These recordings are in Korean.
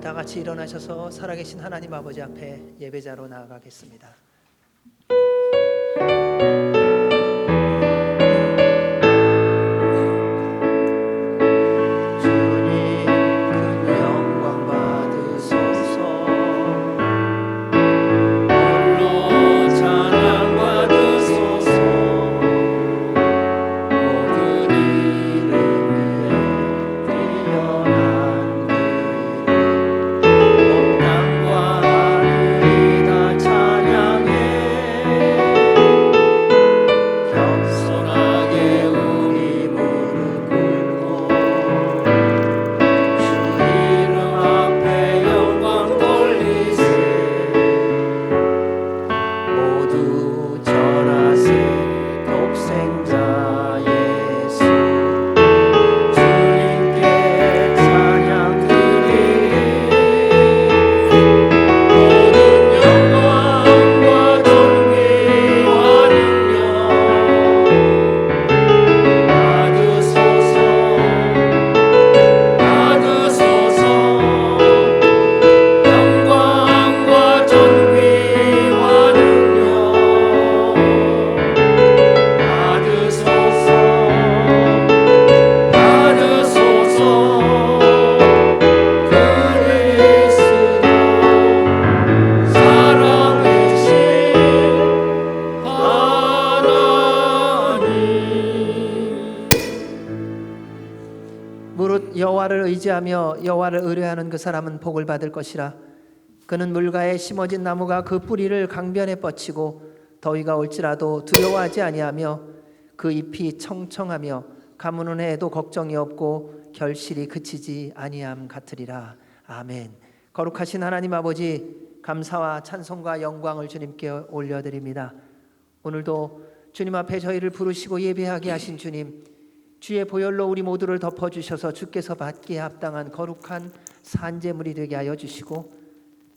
우리 다 같이 일어나셔서 살아계신 하나님 아버지 앞에 예배자로 나아가겠습니다. 여호와를 의지하며 여호와를 의뢰하는 그 사람은 복을 받을 것이라. 그는 물가에 심어진 나무가 그 뿌리를 강변에 뻗치고 더위가 올지라도 두려워하지 아니하며 그 잎이 청청하며 가무는 해에도 걱정이 없고 결실이 그치지 아니함 같으리라. 아멘. 거룩하신 하나님 아버지, 감사와 찬송과 영광을 주님께 올려드립니다. 오늘도 주님 앞에 저희를 부르시고 예배하게 하신 주님, 주의 보혈로 우리 모두를 덮어주셔서 주께서 받기에 합당한 거룩한 산제물이 되게 하여 주시고,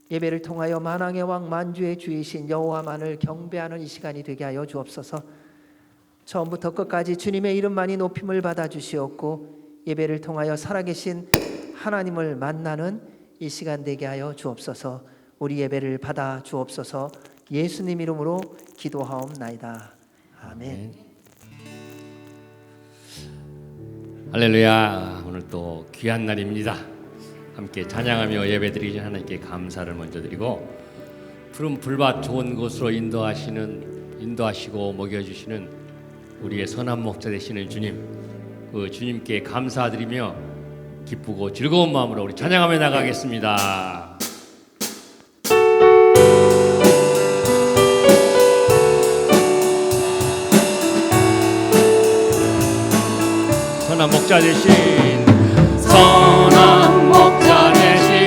예배를 통하여 만왕의 왕 만주의 주이신 여호와만을 경배하는 이 시간이 되게 하여 주옵소서. 처음부터 끝까지 주님의 이름만이 높임을 받아 주시옵고, 예배를 통하여 살아계신 하나님을 만나는 이 시간 되게 하여 주옵소서. 우리 예배를 받아 주옵소서. 예수님 이름으로 기도하옵나이다. 아멘. 할렐루야. 오늘 또 귀한 날입니다. 함께 찬양하며 예배드리신 하나님께 감사를 먼저 드리고, 푸른 불밭 좋은 곳으로 인도하시고 먹여주시는 우리의 선한 목자 되시는 주님, 그 주님께 감사드리며 기쁘고 즐거운 마음으로 우리 찬양하며 나가겠습니다. 선한 목자 되신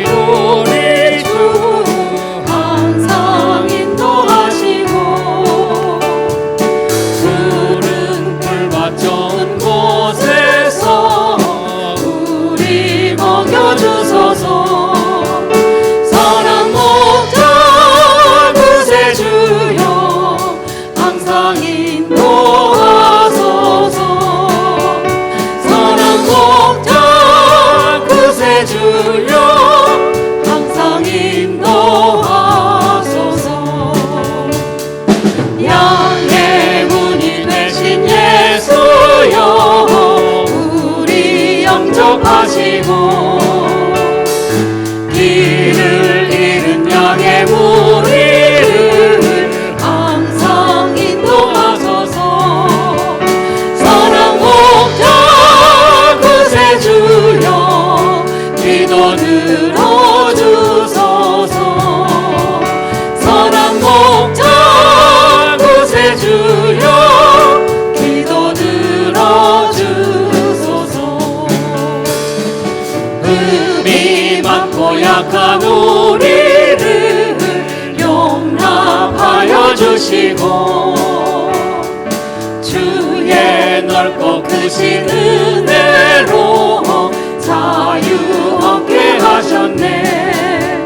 우리 주 항상 인도하시고, 푸른 불밭 좋은 곳에서 우리 먹여주소서. 선한 목자 구세주여 항상 인도하소서. 목자 구세주여 항상 인도하소서. 양의 문이 되신 예수여 우리 영접하시고, 길을 잃은 양의 무리를 항상 인도하소서. 선한 목자 구세주여 기도 들어주소서. 선한 목자 구세주여 기도 들어주소서. 흠이 많고 약한 우리를 용납하여 주시고, 주의 넓고 크신 은혜로 자유 얻게 하셨네.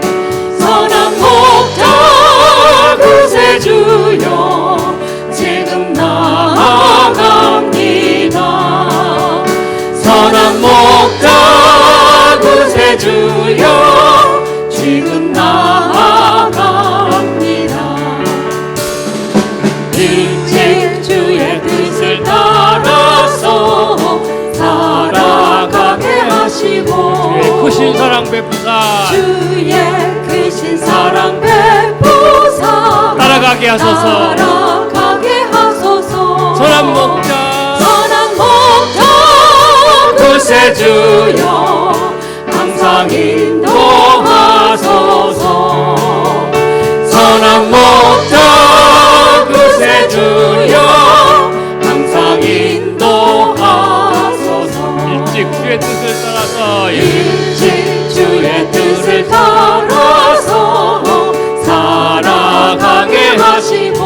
선한 목자 구세주여 지금 나아갑니다. 선한 목자 구세주여 지금 나아갑니다. 일찍 주의 뜻을 따라서 살아가게 하시고 주의 크신 사랑 베푸사 주의 크신 사랑 베푸사 따라가게 하소서. 선한 목자 구세주여 항상 인도하소서. 선한 목자 구세주여 항상 인도하소서. 일찍 주의 뜻을 따라서 일찍 주의 뜻을 따라서 살아가게 하시고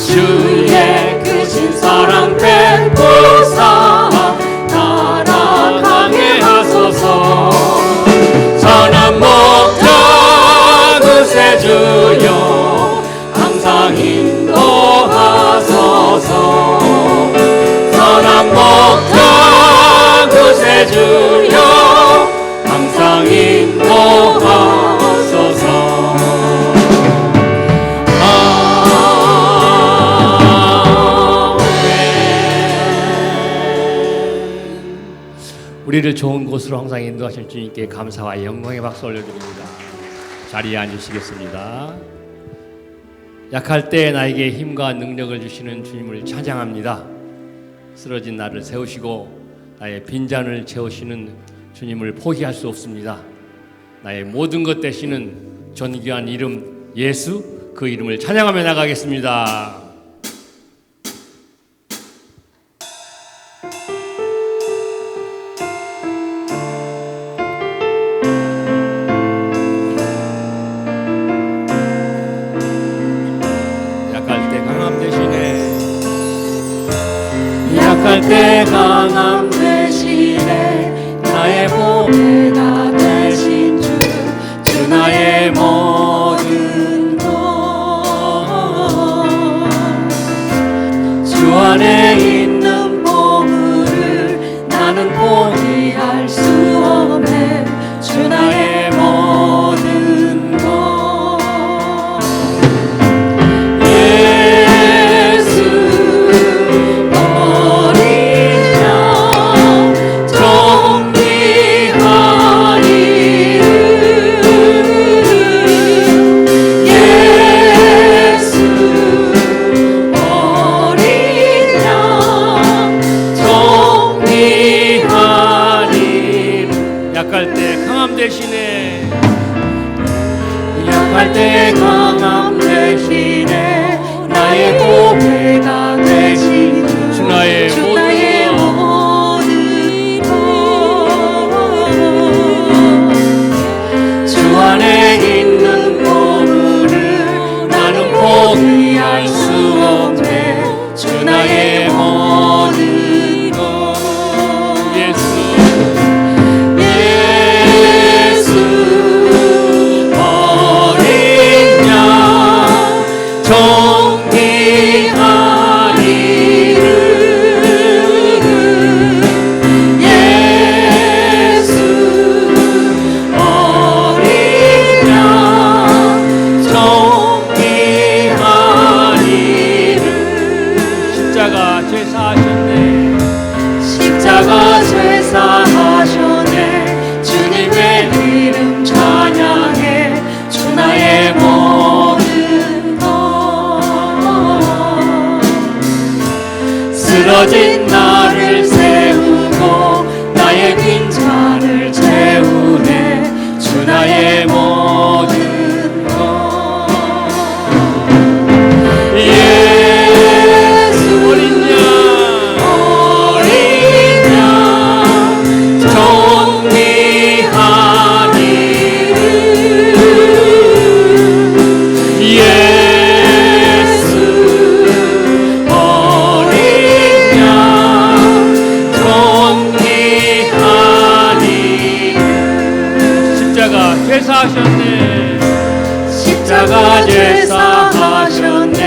주의 크신 사랑 베푸사 따라가게 하소서. 선한 목자 구세주여 항상 인도하소서. 선한 목자 구세주여 항상 인도하소서. 우리를 좋은 곳으로 항상 인도하실 주님께 감사와 영광의 박수 올려드립니다. 자리에 앉으시겠습니다. 약할 때 나에게 힘과 능력을 주시는 주님을 찬양합니다. 쓰러진 나를 세우시고 나의 빈잔을 채우시는 주님을 포기할 수 없습니다. 나의 모든 것 되시는 존귀한 이름 예수, 그 이름을 찬양하며 나가겠습니다. 약할 때 강함 대신에 나의 보배가 되신 주 나의 모든 것. 주 안에 있는 보물을 나는 포기할 수 없네. 주 나의 모든 것. 약할 때 강함 대신에 나의 보배가 되신 주 나의 모든 것. 주 안에 있는 보물을 나는 포기할 수 없네. 주 나의 모든 것. 십자가 죄사하셨네. 주님의 이름 찬양해. 주 나의 모든 것. 쓰러진 나를 세우고 나의 빈잔을 채우네. 주 나의 모든 것. 예수 어린 양 죄사하셨네. 십자가 죄사하셨네.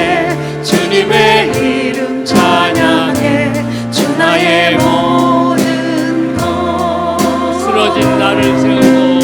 주님의 이름 찬양해. 주 나의 모든 것. 쓰러진 나를 세우고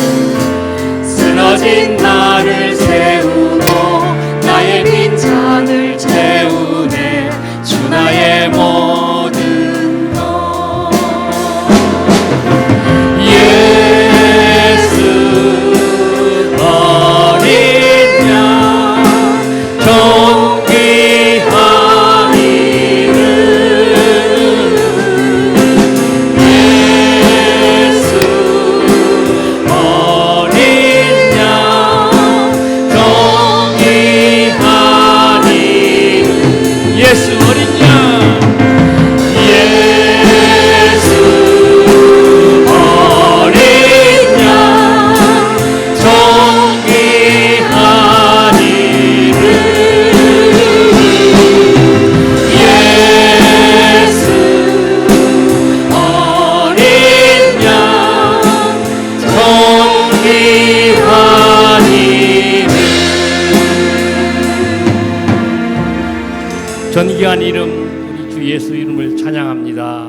존귀한 이름 우리 주 예수 이름을 찬양합니다.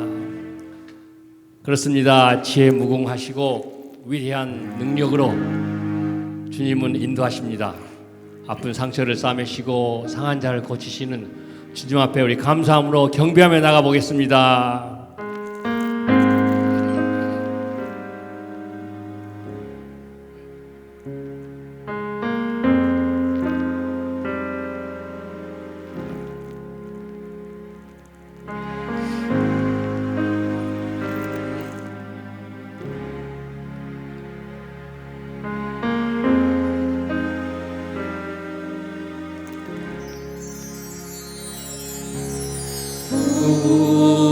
그렇습니다. 지혜 무궁하시고 위대한 능력으로 주님은 인도하십니다. 아픈 상처를 싸매시고 상한 자를 고치시는 주님 앞에 우리 감사함으로 경배하며 나가보겠습니다.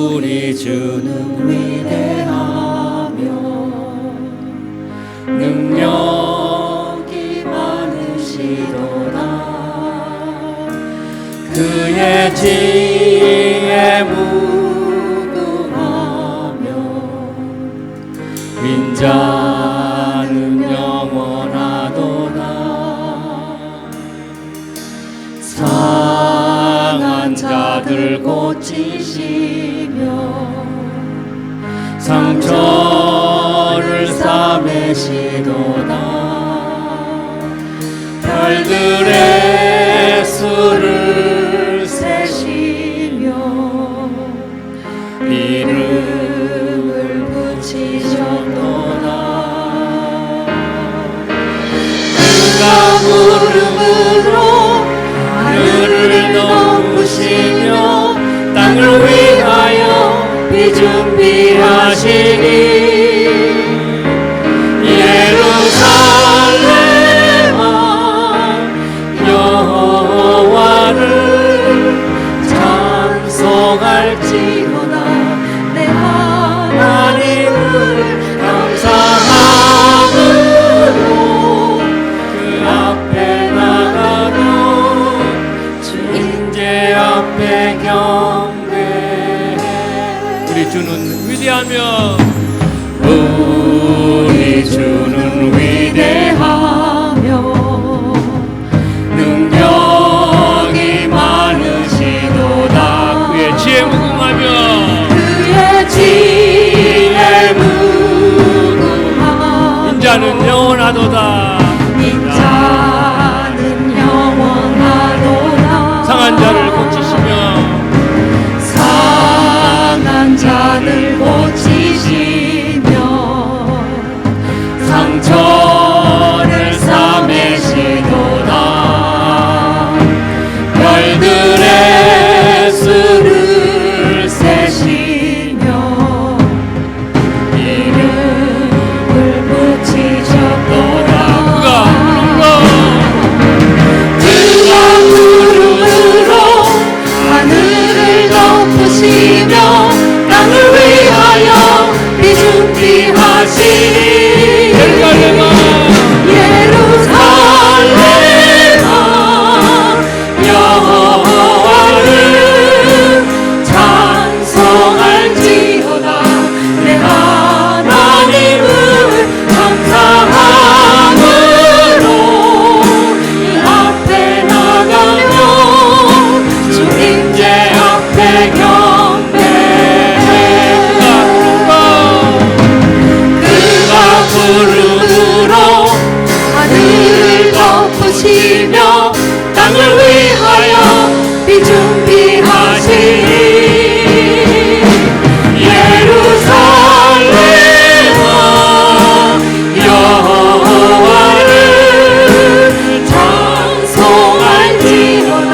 우리 주는 위대하며 능력이 많으시도다. 그의 지혜 무궁하며 인자는 영원하도다. 상한 자들 고치시며 상처를 싸매시도다. 별들의 수를 세시며 이름을 붙이셨도다. 그가 구름으로 하늘을 덮으시며 땅을 위하여 비 준비하시니 예루살렘아 여호와를 찬송할지로다. 내 하나님을 감사함으로 그 앞에 나가며 주인제 앞에 경배해. 우리 주는 위대하며 우리 주는 위대하며 능력이 많으시도다. 그의 지혜 무궁하며 그의 지혜 무궁하며 인자는 영원하도다. 인자는 영원하도다. 상한 자를 고치시며 상한 자를 고치시며 상처를 싸매시도다. 별들의 수를 세시며 이름을 붙이셨도다. 그가 구름으로 하늘을 덮으시며 땅을 위하여 비 준비하시니 예루살렘아 여호와를 찬송할지로다. 내 하나님을 감사함으로 그 앞에 나가며 주님제 앞에 경배해. 그가 구름으로 하늘을 덮으시며 땅을 위하여 비 준비하시니 예루살렘아 여호와를 찬송할지로다.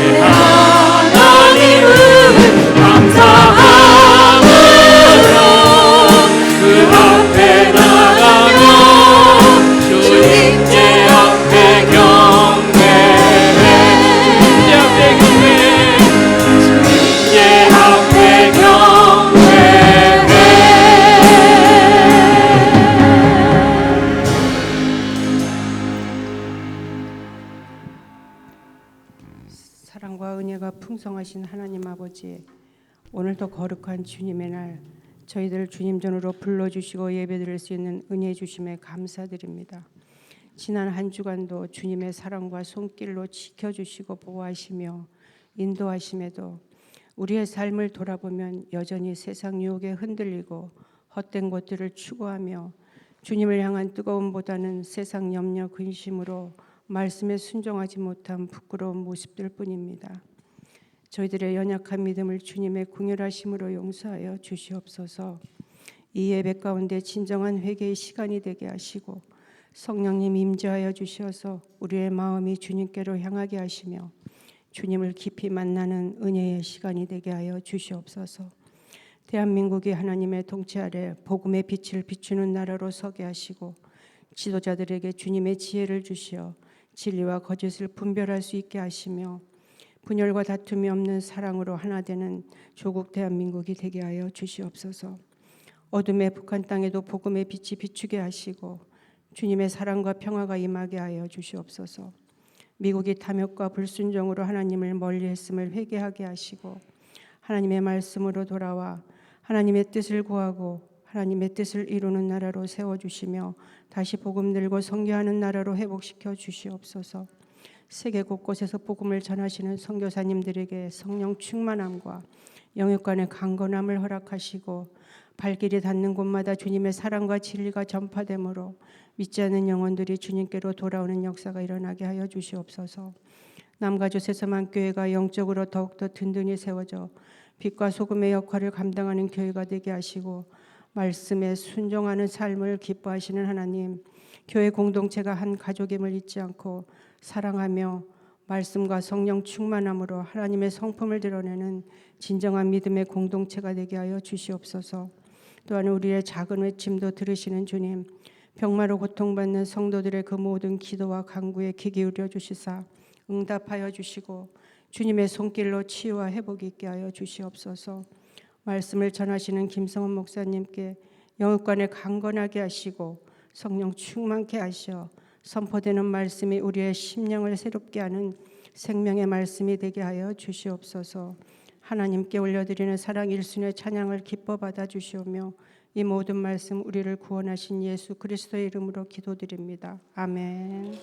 내 하나님을 감사함으로 그 앞에 나가며 주님제 앞에 경배해. 주님제 앞에 경배해. 사랑과 은혜가 풍성하신 하나님 아버지, 오늘도 거룩한 주님의 날 저희들을 주님 전으로 불러주시고 예배드릴 수 있는 은혜 주심에 감사드립니다. 지난 한 주간도 주님의 사랑과 손길로 지켜주시고 보호하시며 인도하심에도 우리의 삶을 돌아보면 여전히 세상 유혹에 흔들리고 헛된 것들을 추구하며 주님을 향한 뜨거움보다는 세상 염려 근심으로 말씀에 순종하지 못한 부끄러운 모습들 뿐입니다. 저희들의 연약한 믿음을 주님의 궁휼하심으로 용서하여 주시옵소서. 이 예배 가운데 진정한 회개의 시간이 되게 하시고 성령님 임재하여 주셔서 우리의 마음이 주님께로 향하게 하시며 주님을 깊이 만나는 은혜의 시간이 되게 하여 주시옵소서. 대한민국이 하나님의 통치 아래 복음의 빛을 비추는 나라로 서게 하시고 지도자들에게 주님의 지혜를 주시어 진리와 거짓을 분별할 수 있게 하시며 분열과 다툼이 없는 사랑으로 하나 되는 조국 대한민국이 되게 하여 주시옵소서. 어둠의 북한 땅에도 복음의 빛이 비추게 하시고 주님의 사랑과 평화가 임하게 하여 주시옵소서. 미국이 탐욕과 불순종으로 하나님을 멀리했음을 회개하게 하시고 하나님의 말씀으로 돌아와 하나님의 뜻을 구하고 하나님의 뜻을 이루는 나라로 세워주시며 다시 복음 들고 선교하는 나라로 회복시켜 주시옵소서. 세계 곳곳에서 복음을 전하시는 선교사님들에게 성령 충만함과 영육간의 강건함을 허락하시고 발길이 닿는 곳마다 주님의 사랑과 진리가 전파되므로 믿지 않는 영혼들이 주님께로 돌아오는 역사가 일어나게 하여 주시옵소서. 남과 조세서만 교회가 영적으로 더욱더 든든히 세워져 빛과 소금의 역할을 감당하는 교회가 되게 하시고 말씀에 순종하는 삶을 기뻐하시는 하나님, 교회 공동체가 한 가족임을 잊지 않고 사랑하며 말씀과 성령 충만함으로 하나님의 성품을 드러내는 진정한 믿음의 공동체가 되게 하여 주시옵소서. 또한 우리의 작은 외침도 들으시는 주님, 병마로 고통받는 성도들의 그 모든 기도와 간구에 귀 기울여 주시사 응답하여 주시고 주님의 손길로 치유와 회복이 있게 하여 주시옵소서. 말씀을 전하시는 김성원 목사님께 영육간에 강건하게 하시고 성령 충만케 하시어 선포되는 말씀이 우리의 심령을 새롭게 하는 생명의 말씀이 되게 하여 주시옵소서. 하나님께 올려드리는 사랑 일순의 찬양을 기뻐 받아 주시오며 이 모든 말씀 우리를 구원하신 예수 그리스도의 이름으로 기도드립니다. 아멘.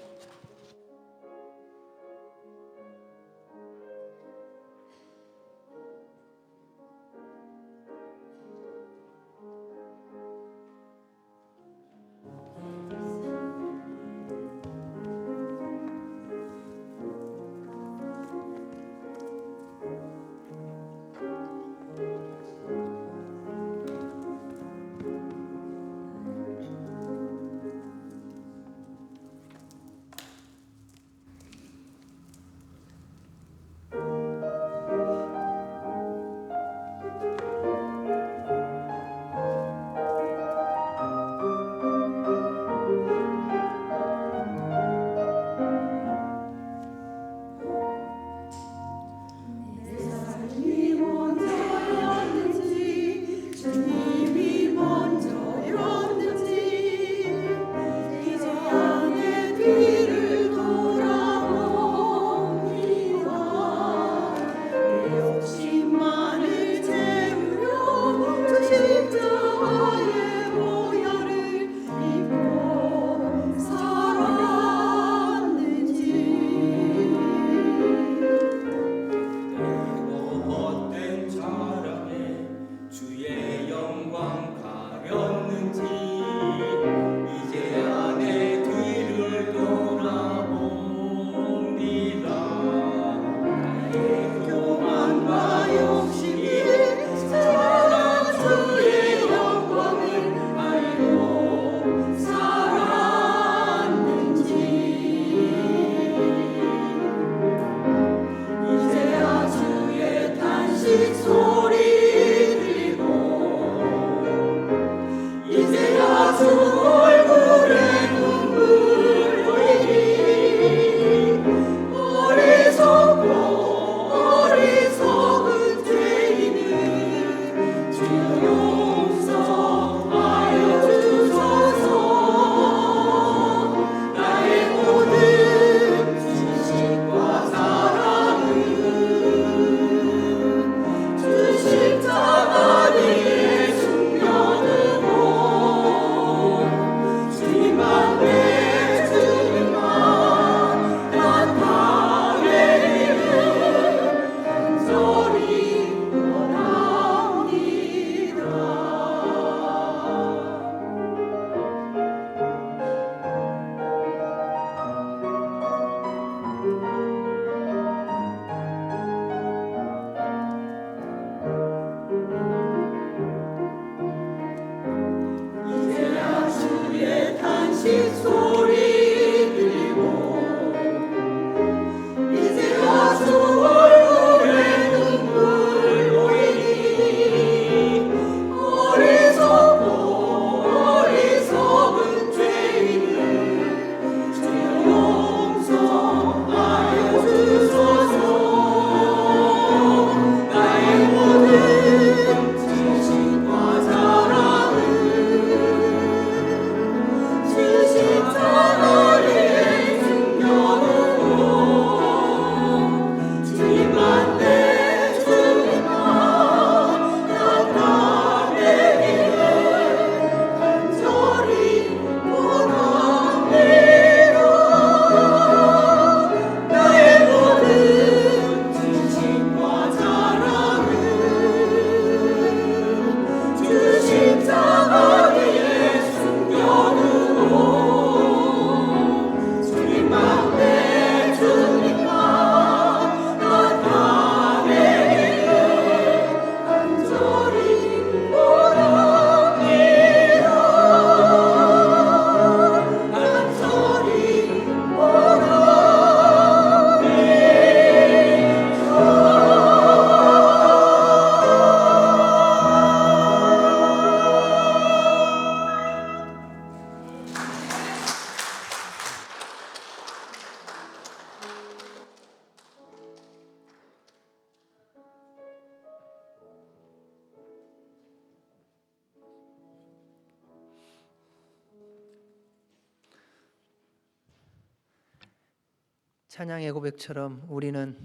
찬양의 고백처럼 우리는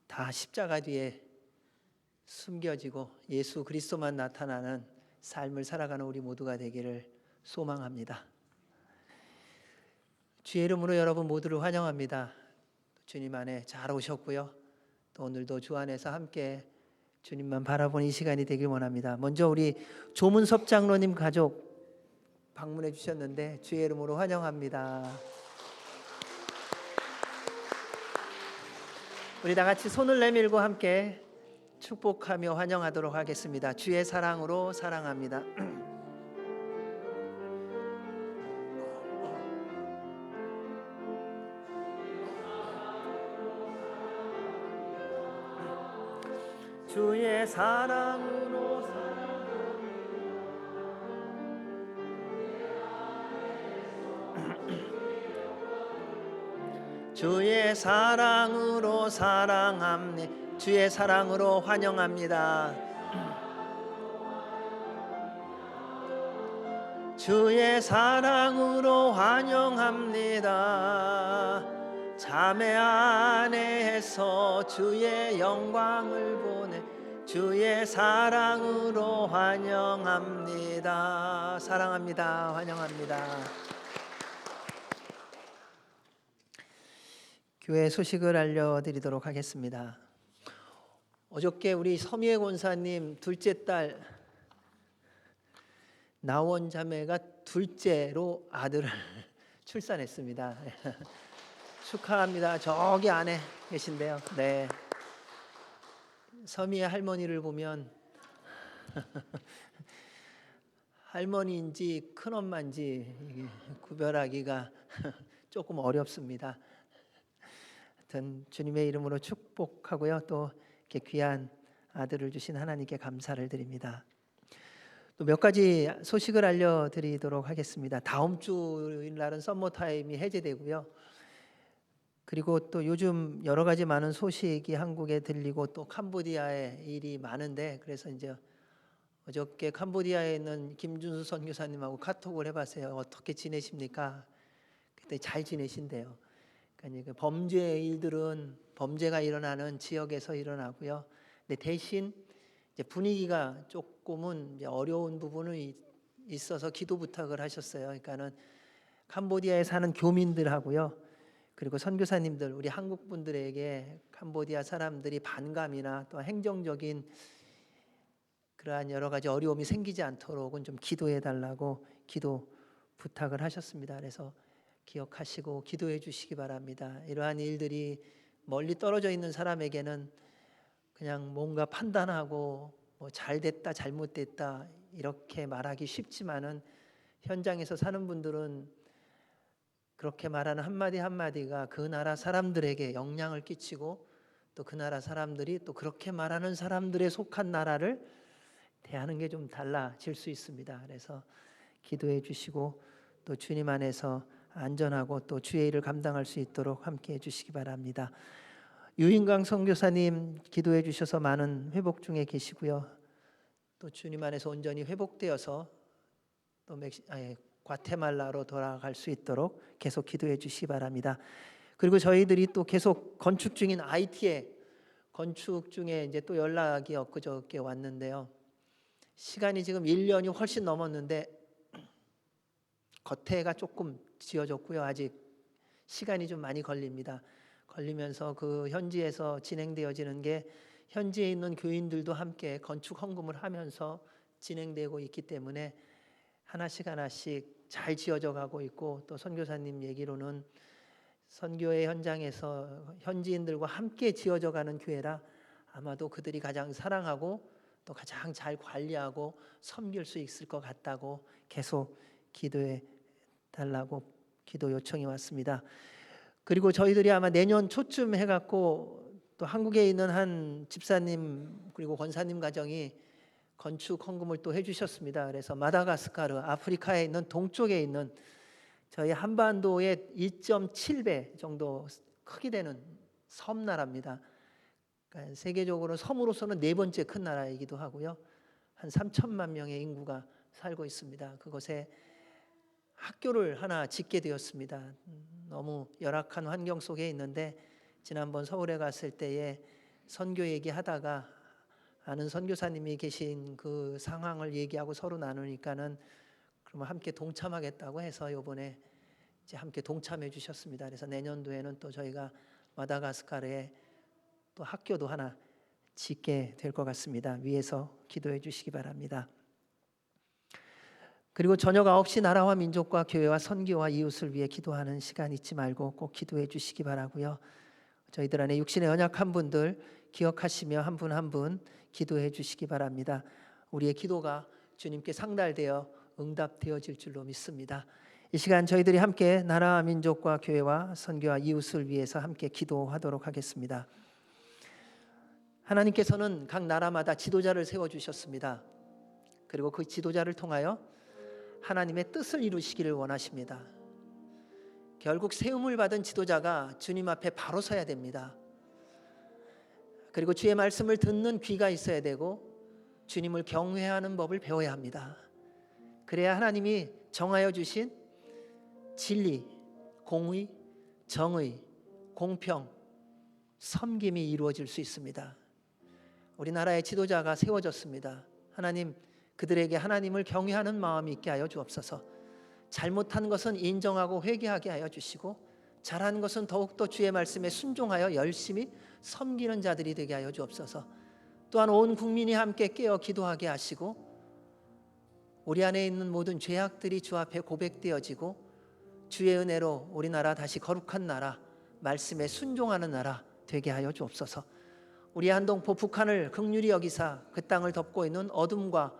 다 십자가 뒤에 숨겨지고 예수 그리스도만 나타나는 삶을 살아가는 우리 모두가 되기를 소망합니다. 주의 이름으로 여러분 모두를 환영합니다. 주님 안에 잘 오셨고요. 또 오늘도 주 안에서 함께 주님만 바라보는 이 시간이 되길 원합니다. 먼저 우리 조문섭 장로님 가족 방문해 주셨는데 주의 이름으로 환영합니다. 우리 다 같이 손을 내밀고 함께 축복하며 환영하도록 하겠습니다. 주의 사랑으로 사랑합니다. 주의 사랑으로 주의 사랑으로 사랑합니다. 주의 사랑으로 환영합니다. 주의 사랑으로 환영합니다. 자매 안에서 주의 영광을 보내 주의 사랑으로 환영합니다. 사랑합니다. 환영합니다. 교회 소식을 알려드리도록 하겠습니다. 어저께 우리 서미애 권사님 둘째 딸 나원 자매가 둘째로 아들을 출산했습니다. 축하합니다. 저기 안에 계신데요. 네. 서미애 할머니를 보면 할머니인지 큰엄마인지 구별하기가 조금 어렵습니다. 하여튼 주님의 이름으로 축복하고요. 또 이렇게 귀한 아들을 주신 하나님께 감사를 드립니다. 또 몇 가지 소식을 알려드리도록 하겠습니다. 다음 주일날은 썸머타임이 해제되고요. 그리고 또 요즘 여러 가지 많은 소식이 한국에 들리고 또 캄보디아에 일이 많은데 그래서 이제 어저께 캄보디아에 있는 김준수 선교사님하고 카톡을 해봤어요. 어떻게 지내십니까? 그때 잘 지내신대요. 그러니까 범죄 일들은 범죄가 일어나는 지역에서 일어나고요. 근데 대신 이제 분위기가 조금은 이제 어려운 부분이 있어서 기도 부탁을 하셨어요. 그러니까는 캄보디아에 사는 교민들하고요. 그리고 선교사님들, 우리 한국 분들에게 캄보디아 사람들이 반감이나 또 행정적인 그러한 여러 가지 어려움이 생기지 않도록은 좀 기도해 달라고 기도 부탁을 하셨습니다. 그래서 기억하시고 기도해 주시기 바랍니다. 이러한 일들이 멀리 떨어져 있는 사람에게는 그냥 뭔가 판단하고 뭐 잘됐다 잘못됐다 이렇게 말하기 쉽지만은 현장에서 사는 분들은 그렇게 말하는 한마디 한마디가 그 나라 사람들에게 영향을 끼치고 또 그 나라 사람들이 또 그렇게 말하는 사람들에 속한 나라를 대하는 게 좀 달라질 수 있습니다. 그래서 기도해 주시고 또 주님 안에서 안전하고 또 주의 일을 감당할 수 있도록 함께 해 주시기 바랍니다. 유인강 선교사님 기도해 주셔서 많은 회복 중에 계시고요. 또 주님 안에서 온전히 회복되어서 또 과테말라로 돌아갈 수 있도록 계속 기도해 주시기 바랍니다. 그리고 저희들이 또 계속 건축 중인 IT에 건축 중에 이제 또 연락이 엊그저께 왔는데요. 시간이 지금 1년이 훨씬 넘었는데 겉에가 조금 지어졌고요. 아직 시간이 좀 많이 걸립니다. 걸리면서 그 현지에서 진행되어지는 게 현지에 있는 교인들도 함께 건축 헌금을 하면서 진행되고 있기 때문에 하나씩 하나씩 잘 지어져 가고 있고 또 선교사님 얘기로는 선교의 현장에서 현지인들과 함께 지어져 가는 교회라 아마도 그들이 가장 사랑하고 또 가장 잘 관리하고 섬길 수 있을 것 같다고 계속 기도해 달라고 기도 요청이 왔습니다. 그리고 저희들이 아마 내년 초쯤 해갖고 또 한국에 있는 한 집사님 그리고 권사님 가정이 건축 헌금을 또 해주셨습니다. 그래서 마다가스카르 아프리카에 있는 동쪽에 있는 저희 한반도의 2.7배 정도 크기 되는 섬나라입니다. 그러니까 세계적으로 섬으로서는 네 번째 큰 나라이기도 하고요. 한 3천만 명의 인구가 살고 있습니다. 그곳에 학교를 하나 짓게 되었습니다. 너무 열악한 환경 속에 있는데 지난번 서울에 갔을 때에 선교 얘기하다가 아는 선교사님이 계신 그 상황을 얘기하고 서로 나누니까는 그러면 함께 동참하겠다고 해서 이번에 이제 함께 동참해 주셨습니다. 그래서 내년도에는 또 저희가 마다가스카르에 또 학교도 하나 짓게 될 것 같습니다. 위에서 기도해 주시기 바랍니다. 그리고 저녁 9시 나라와 민족과 교회와 선교와 이웃을 위해 기도하는 시간 잊지 말고 꼭 기도해 주시기 바라고요. 저희들 안에 육신의 연약한 분들 기억하시며 한 분 한 분 기도해 주시기 바랍니다. 우리의 기도가 주님께 상달되어 응답되어질 줄로 믿습니다. 이 시간 저희들이 함께 나라와 민족과 교회와 선교와 이웃을 위해서 함께 기도하도록 하겠습니다. 하나님께서는 각 나라마다 지도자를 세워주셨습니다. 그리고 그 지도자를 통하여 하나님의 뜻을 이루시기를 원하십니다. 결국 세움을 받은 지도자가 주님 앞에 바로 서야 됩니다. 그리고 주의 말씀을 듣는 귀가 있어야 되고 주님을 경외하는 법을 배워야 합니다. 그래야 하나님이 정하여 주신 진리, 공의, 정의, 공평, 섬김이 이루어질 수 있습니다. 우리나라의 지도자가 세워졌습니다. 하나님, 그들에게 하나님을 경외하는 마음이 있게 하여 주옵소서. 잘못한 것은 인정하고 회개하게 하여 주시고 잘한 것은 더욱더 주의 말씀에 순종하여 열심히 섬기는 자들이 되게 하여 주옵소서. 또한 온 국민이 함께 깨어 기도하게 하시고 우리 안에 있는 모든 죄악들이 주 앞에 고백되어지고 주의 은혜로 우리나라 다시 거룩한 나라, 말씀에 순종하는 나라 되게 하여 주옵소서. 우리 한동포 북한을 긍휼히 여기사 그 땅을 덮고 있는 어둠과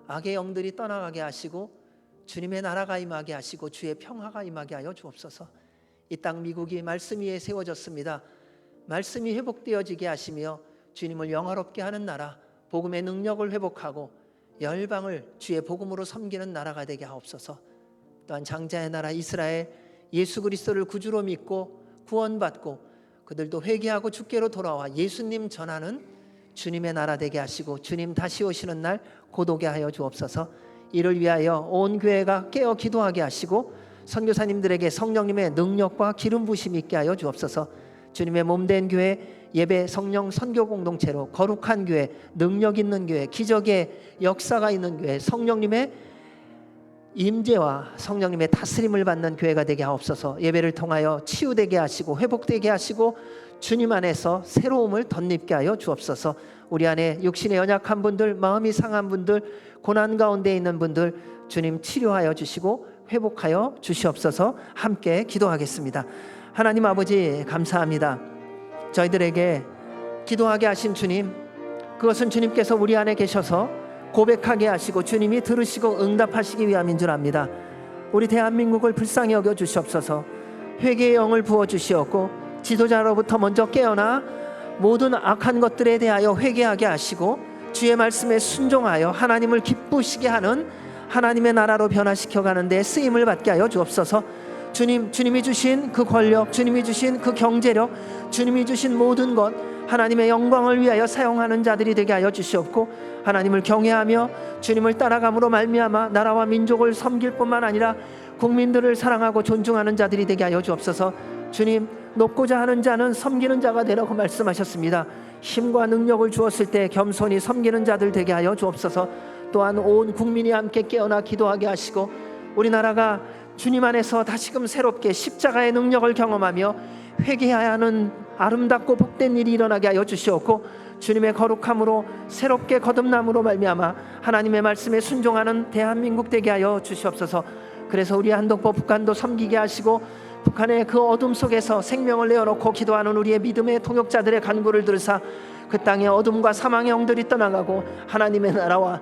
악의 영들이 떠나가게 하시고 주님의 나라가 임하게 하시고 주의 평화가 임하게 하여 주옵소서. 이 땅 미국이 말씀 위에 세워졌습니다. 말씀이 회복되어지게 하시며 주님을 영화롭게 하는 나라, 복음의 능력을 회복하고 열방을 주의 복음으로 섬기는 나라가 되게 하옵소서. 또한 장자의 나라 이스라엘, 예수 그리스도를 구주로 믿고 구원받고 그들도 회개하고 주께로 돌아와 예수님 전하는 주님의 나라 되게 하시고 주님 다시 오시는 날 곧오게 하여 주옵소서. 이를 위하여 온 교회가 깨어 기도하게 하시고 선교사님들에게 성령님의 능력과 기름 부심이 있게 하여 주옵소서. 주님의 몸된 교회, 예배, 성령, 선교 공동체로 거룩한 교회, 능력 있는 교회, 기적의 역사가 있는 교회, 성령님의 임재와 성령님의 다스림을 받는 교회가 되게 하옵소서. 예배를 통하여 치유되게 하시고 회복되게 하시고 주님 안에서 새로움을 덧입게 하여 주옵소서. 우리 안에 육신의 연약한 분들, 마음이 상한 분들, 고난 가운데 있는 분들 주님 치료하여 주시고 회복하여 주시옵소서. 함께 기도하겠습니다. 하나님 아버지 감사합니다. 저희들에게 기도하게 하신 주님, 그것은 주님께서 우리 안에 계셔서 고백하게 하시고 주님이 들으시고 응답하시기 위함인 줄 압니다. 우리 대한민국을 불쌍히 여겨 주시옵소서. 회개의 영을 부어 주시옵고 지도자로부터 먼저 깨어나 모든 악한 것들에 대하여 회개하게 하시고 주의 말씀에 순종하여 하나님을 기쁘시게 하는 하나님의 나라로 변화시켜 가는 데 쓰임을 받게 하여 주옵소서. 주님이 주신 그 권력, 주님이 주신 그 경제력, 주님이 주신 모든 것 하나님의 영광을 위하여 사용하는 자들이 되게 하여 주시옵고 하나님을 경외하며 주님을 따라감으로 말미암아 나라와 민족을 섬길 뿐만 아니라 국민들을 사랑하고 존중하는 자들이 되게 하여 주옵소서. 주님, 높고자 하는 자는 섬기는 자가 되라고 말씀하셨습니다. 힘과 능력을 주었을 때 겸손히 섬기는 자들 되게 하여 주옵소서. 또한 온 국민이 함께 깨어나 기도하게 하시고 우리나라가 주님 안에서 다시금 새롭게 십자가의 능력을 경험하며 회개해야 하는 아름답고 복된 일이 일어나게 하여 주시옵고 주님의 거룩함으로 새롭게 거듭남으로 말미암아 하나님의 말씀에 순종하는 대한민국 되게 하여 주시옵소서. 그래서 우리 한독보 북한도 섬기게 하시고 북한의 그 어둠 속에서 생명을 내어놓고 기도하는 우리의 믿음의 통역자들의 간구를 들으사 그 땅의 어둠과 사망의 영들이 떠나가고 하나님의 나라와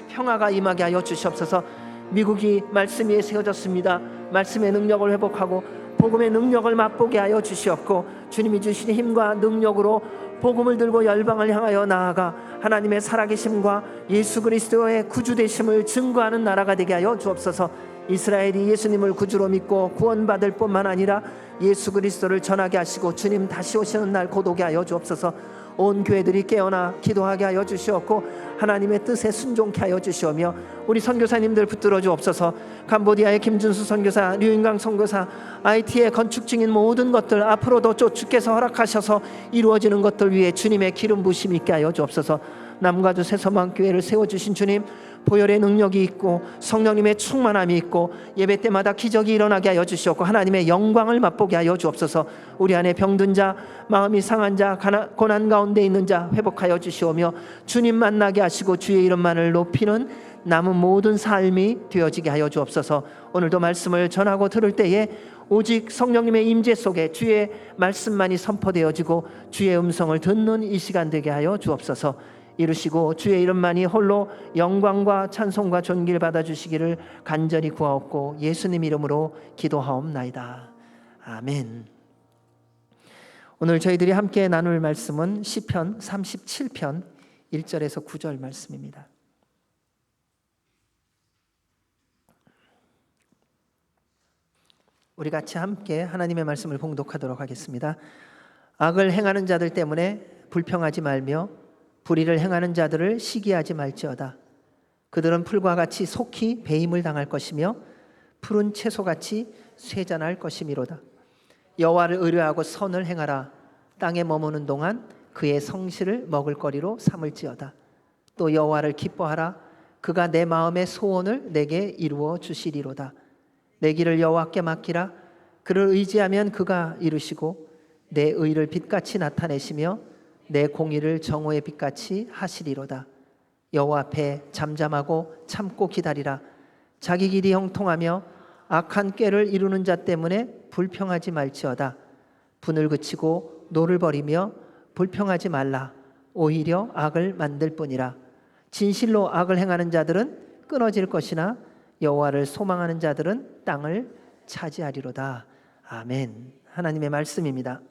평화가 임하게 하여 주시옵소서. 미국이 말씀 위에 세워졌습니다. 말씀의 능력을 회복하고 복음의 능력을 맛보게 하여 주시옵고 주님이 주신 힘과 능력으로 복음을 들고 열방을 향하여 나아가 하나님의 살아계심과 예수 그리스도의 구주되심을 증거하는 나라가 되게 하여 주옵소서. 이스라엘이 예수님을 구주로 믿고 구원받을 뿐만 아니라 예수 그리스도를 전하게 하시고 주님 다시 오시는 날 곧 오게 하여 주옵소서. 온 교회들이 깨어나 기도하게 하여 주시옵고 하나님의 뜻에 순종케 하여 주시오며 우리 선교사님들 붙들어 주옵소서. 캄보디아의 김준수 선교사, 류인강 선교사, IT의 건축 중인 모든 것들 앞으로도 주께서 허락하셔서 이루어지는 것들 위에 주님의 기름 부심 있게 하여 주옵소서. 남가주 새서방교회를 세워주신 주님, 보혈의 능력이 있고 성령님의 충만함이 있고 예배 때마다 기적이 일어나게 하여 주시옵고 하나님의 영광을 맛보게 하여 주옵소서. 우리 안에 병든 자, 마음이 상한 자, 고난 가운데 있는 자 회복하여 주시오며 주님 만나게 하시고 주의 이름만을 높이는 남은 모든 삶이 되어지게 하여 주옵소서. 오늘도 말씀을 전하고 들을 때에 오직 성령님의 임재 속에 주의 말씀만이 선포되어지고 주의 음성을 듣는 이 시간 되게 하여 주옵소서. 이루시고 주의 이름만이 홀로 영광과 찬송과 존귀를 받아주시기를 간절히 구하옵고 예수님 이름으로 기도하옵나이다. 아멘. 오늘 저희들이 함께 나눌 말씀은 시편 37편 1절에서 9절 말씀입니다. 우리 같이 함께 하나님의 말씀을 봉독하도록 하겠습니다. 악을 행하는 자들 때문에 불평하지 말며 불의를 행하는 자들을 시기하지 말지어다. 그들은 풀과 같이 속히 배임을 당할 것이며 푸른 채소같이 쇠잔할 것이미로다. 여호와를 의뢰하고 선을 행하라. 땅에 머무는 동안 그의 성실을 먹을거리로 삼을지어다. 또 여호와를 기뻐하라. 그가 내 마음의 소원을 내게 이루어 주시리로다. 내 길을 여호와께 맡기라. 그를 의지하면 그가 이루시고 내 의를 빛같이 나타내시며 내 공의를 정오의 빛같이 하시리로다. 여호와 앞에 잠잠하고 참고 기다리라. 자기 길이 형통하며 악한 꾀를 이루는 자 때문에 불평하지 말지어다. 분을 그치고 노를 버리며 불평하지 말라. 오히려 악을 만들 뿐이라. 진실로 악을 행하는 자들은 끊어질 것이나 여호와를 소망하는 자들은 땅을 차지하리로다. 아멘. 하나님의 말씀입니다.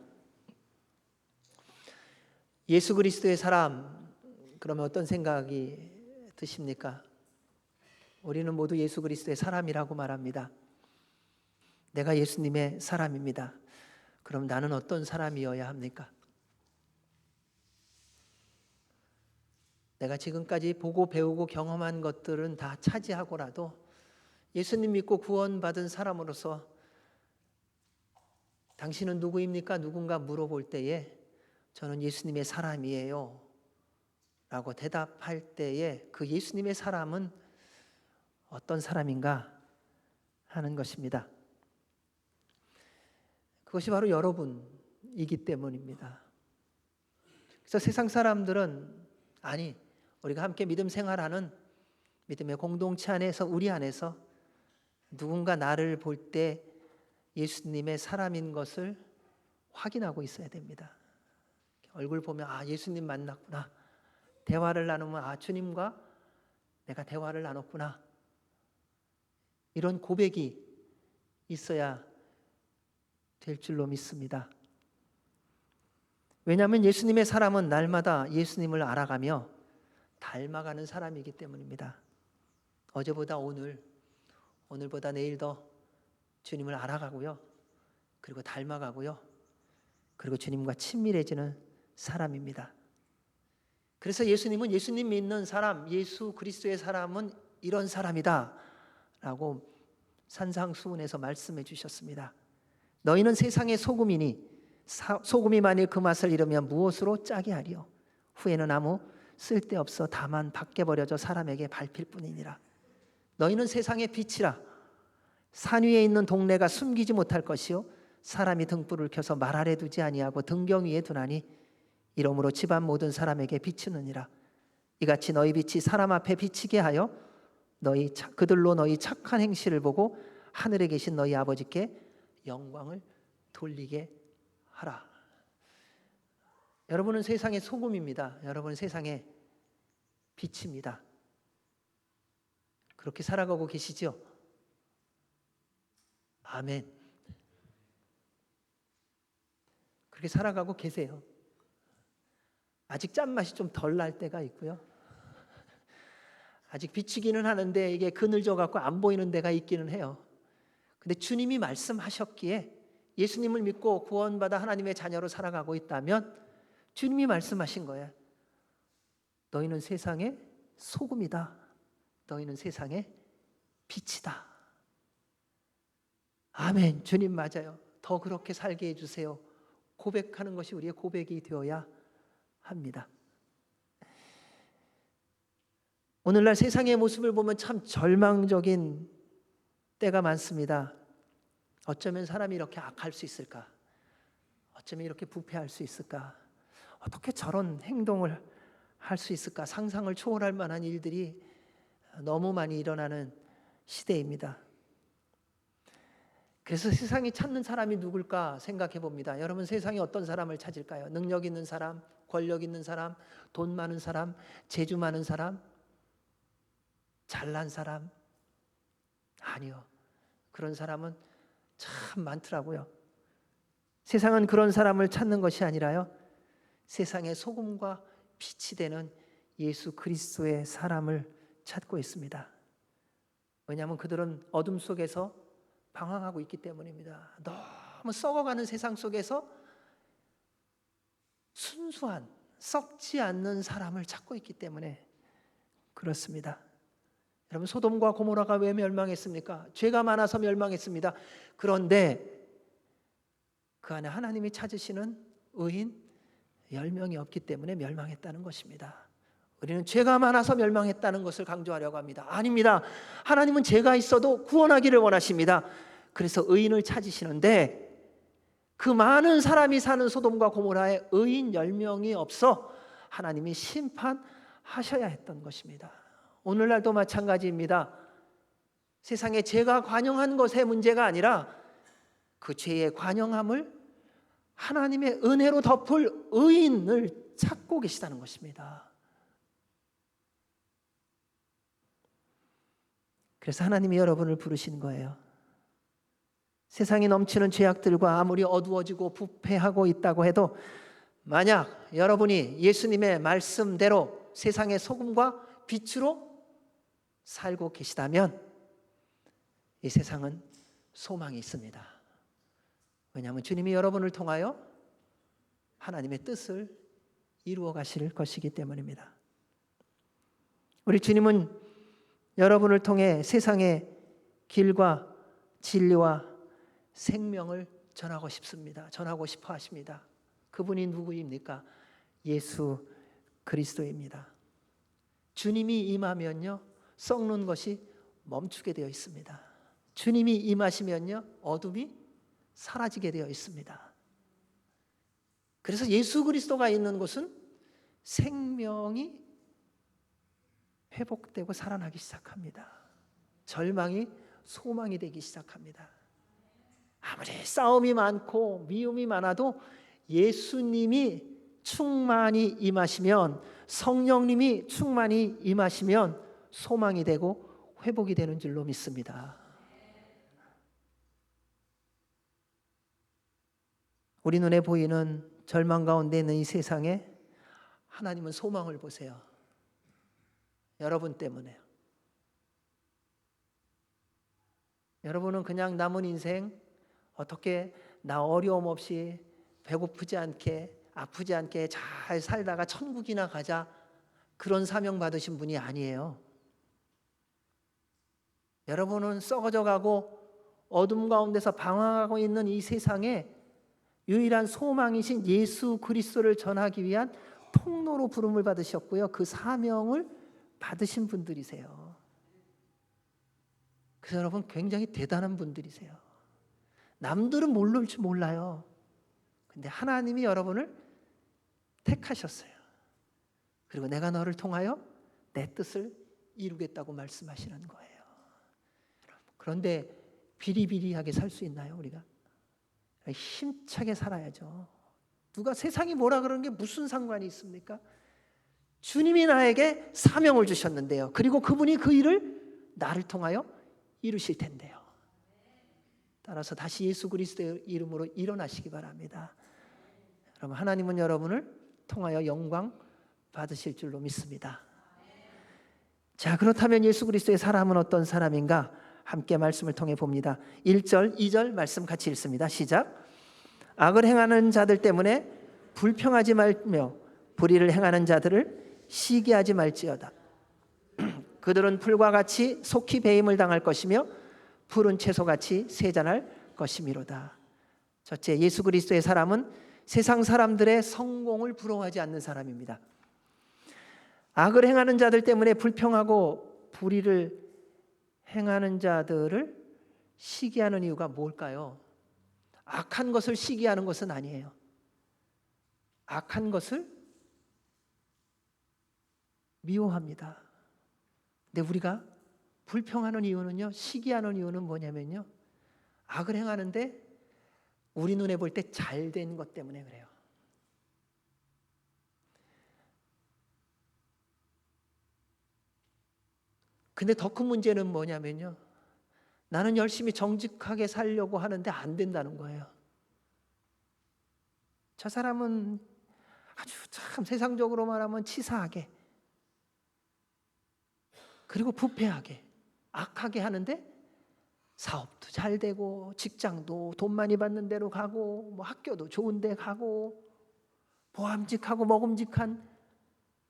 예수 그리스도의 사람, 그러면 어떤 생각이 드십니까? 우리는 모두 예수 그리스도의 사람이라고 말합니다. 내가 예수님의 사람입니다. 그럼 나는 어떤 사람이어야 합니까? 내가 지금까지 보고 배우고 경험한 것들은 다 차지하고라도 예수님 믿고 구원받은 사람으로서 당신은 누구입니까? 누군가 물어볼 때에 저는 예수님의 사람이에요 라고 대답할 때에 그 예수님의 사람은 어떤 사람인가 하는 것입니다. 그것이 바로 여러분이기 때문입니다. 그래서 세상 사람들은 아니, 우리가 함께 믿음 생활하는 믿음의 공동체 안에서 우리 안에서 누군가 나를 볼 때 예수님의 사람인 것을 확인하고 있어야 됩니다. 얼굴 보면 아, 예수님 만났구나. 대화를 나누면 아, 주님과 내가 대화를 나눴구나. 이런 고백이 있어야 될 줄로 믿습니다. 왜냐하면 예수님의 사람은 날마다 예수님을 알아가며 닮아가는 사람이기 때문입니다. 어제보다 오늘, 오늘보다 내일 더 주님을 알아가고요. 그리고 닮아가고요. 그리고 주님과 친밀해지는 사람입니다. 그래서 예수님은 예수님 믿는 사람, 예수 그리스도의 사람은 이런 사람이다 라고 산상수훈에서 말씀해 주셨습니다. 너희는 세상의 소금이니 소금이 만일 그 맛을 잃으면 무엇으로 짜게 하리요? 후에는 아무 쓸데없어 다만 밖에 버려져 사람에게 밟힐 뿐이니라. 너희는 세상의 빛이라. 산 위에 있는 동네가 숨기지 못할 것이요 사람이 등불을 켜서 말 아래 두지 아니하고 등경 위에 두나니 이러므로 집안 모든 사람에게 비추느니라. 이같이 너희 빛이 사람 앞에 비치게 하여 그들로 너희 착한 행실을 보고 하늘에 계신 너희 아버지께 영광을 돌리게 하라. 여러분은 세상의 소금입니다. 여러분은 세상의 빛입니다. 그렇게 살아가고 계시죠? 아멘. 그렇게 살아가고 계세요. 아직 짠맛이 좀 덜 날 때가 있고요. 아직 비치기는 하는데 이게 그늘져 갖고 안 보이는 데가 있기는 해요. 근데 주님이 말씀하셨기에 예수님을 믿고 구원받아 하나님의 자녀로 살아가고 있다면 주님이 말씀하신 거예요. 너희는 세상의 소금이다. 너희는 세상의 빛이다. 아멘. 주님 맞아요. 더 그렇게 살게 해주세요. 고백하는 것이 우리의 고백이 되어야 합니다. 오늘날 세상의 모습을 보면 참 절망적인 때가 많습니다. 어쩌면 사람이 이렇게 악할 수 있을까? 어쩌면 이렇게 부패할 수 있을까? 어떻게 저런 행동을 할 수 있을까? 상상을 초월할 만한 일들이 너무 많이 일어나는 시대입니다. 그래서 세상이 찾는 사람이 누굴까 생각해 봅니다. 여러분, 세상이 어떤 사람을 찾을까요? 능력 있는 사람, 권력 있는 사람, 돈 많은 사람, 재주 많은 사람, 잘난 사람? 아니요. 그런 사람은 참 많더라고요. 세상은 그런 사람을 찾는 것이 아니라요, 세상의 소금과 빛이 되는 예수 그리스도의 사람을 찾고 있습니다. 왜냐하면 그들은 어둠 속에서 방황하고 있기 때문입니다. 너무 썩어가는 세상 속에서 순수한, 썩지 않는 사람을 찾고 있기 때문에 그렇습니다. 여러분, 소돔과 고모라가 왜 멸망했습니까? 죄가 많아서 멸망했습니다. 그런데 그 안에 하나님이 찾으시는 의인 10명이 없기 때문에 멸망했다는 것입니다. 우리는 죄가 많아서 멸망했다는 것을 강조하려고 합니다. 아닙니다. 하나님은 죄가 있어도 구원하기를 원하십니다. 그래서 의인을 찾으시는데 그 많은 사람이 사는 소돔과 고모라에 의인 10명이 없어 하나님이 심판하셔야 했던 것입니다. 오늘날도 마찬가지입니다. 세상에 죄가 관영한 것의 문제가 아니라 그 죄의 관영함을 하나님의 은혜로 덮을 의인을 찾고 계시다는 것입니다. 그래서 하나님이 여러분을 부르신 거예요. 세상이 넘치는 죄악들과 아무리 어두워지고 부패하고 있다고 해도 만약 여러분이 예수님의 말씀대로 세상의 소금과 빛으로 살고 계시다면 이 세상은 소망이 있습니다. 왜냐하면 주님이 여러분을 통하여 하나님의 뜻을 이루어 가실 것이기 때문입니다. 우리 주님은 여러분을 통해 세상의 길과 진리와 생명을 전하고 싶습니다. 전하고 싶어 하십니다. 그분이 누구입니까? 예수 그리스도입니다. 주님이 임하면요, 썩는 것이 멈추게 되어 있습니다. 주님이 임하시면요, 어둠이 사라지게 되어 있습니다. 그래서 예수 그리스도가 있는 곳은 생명이 회복되고 살아나기 시작합니다. 절망이 소망이 되기 시작합니다. 아무리 싸움이 많고 미움이 많아도 예수님이 충만히 임하시면, 성령님이 충만히 임하시면 소망이 되고 회복이 되는 줄로 믿습니다. 우리 눈에 보이는 절망 가운데 있는 이 세상에 하나님은 소망을 보세요. 여러분 때문에요. 여러분은 그냥 남은 인생 어떻게 나 어려움 없이 배고프지 않게 아프지 않게 잘 살다가 천국이나 가자, 그런 사명 받으신 분이 아니에요. 여러분은 썩어져 가고 어둠 가운데서 방황하고 있는 이 세상에 유일한 소망이신 예수 그리스도를 전하기 위한 통로로 부름을 받으셨고요, 그 사명을 받으신 분들이세요. 그래서 여러분 굉장히 대단한 분들이세요. 남들은 모를지 몰라요. 근데 하나님이 여러분을 택하셨어요. 그리고 내가 너를 통하여 내 뜻을 이루겠다고 말씀하시는 거예요. 그런데 비리비리하게 살 수 있나요, 우리가? 힘차게 살아야죠. 누가 세상이 뭐라 그러는 게 무슨 상관이 있습니까? 주님이 나에게 사명을 주셨는데요, 그리고 그분이 그 일을 나를 통하여 이루실 텐데요. 따라서 다시 예수 그리스도의 이름으로 일어나시기 바랍니다. 여러분, 하나님은 여러분을 통하여 영광 받으실 줄로 믿습니다. 자, 그렇다면 예수 그리스도의 사람은 어떤 사람인가? 함께 말씀을 통해 봅니다. 1절, 2절 말씀 같이 읽습니다. 시작. 악을 행하는 자들 때문에 불평하지 말며 불의를 행하는 자들을 시기하지 말지어다. 그들은 풀과 같이 속히 배임을 당할 것이며 푸른 채소같이 세잔할 것이미로다. 첫째, 예수 그리스도의 사람은 세상 사람들의 성공을 부러워하지 않는 사람입니다. 악을 행하는 자들 때문에 불평하고 불의를 행하는 자들을 시기하는 이유가 뭘까요? 악한 것을 시기하는 것은 아니에요. 악한 것을 미워합니다. 근데 우리가 불평하는 이유는요, 시기하는 이유는 뭐냐면요, 악을 행하는데 우리 눈에 볼 때 잘 된 것 때문에 그래요. 근데 더 큰 문제는 뭐냐면요, 나는 열심히 정직하게 살려고 하는데 안 된다는 거예요. 저 사람은 아주 참 세상적으로 말하면 치사하게, 그리고 부패하게, 악하게 하는데 사업도 잘 되고 직장도 돈 많이 받는 데로 가고 뭐 학교도 좋은 데 가고 보암직하고 먹음직한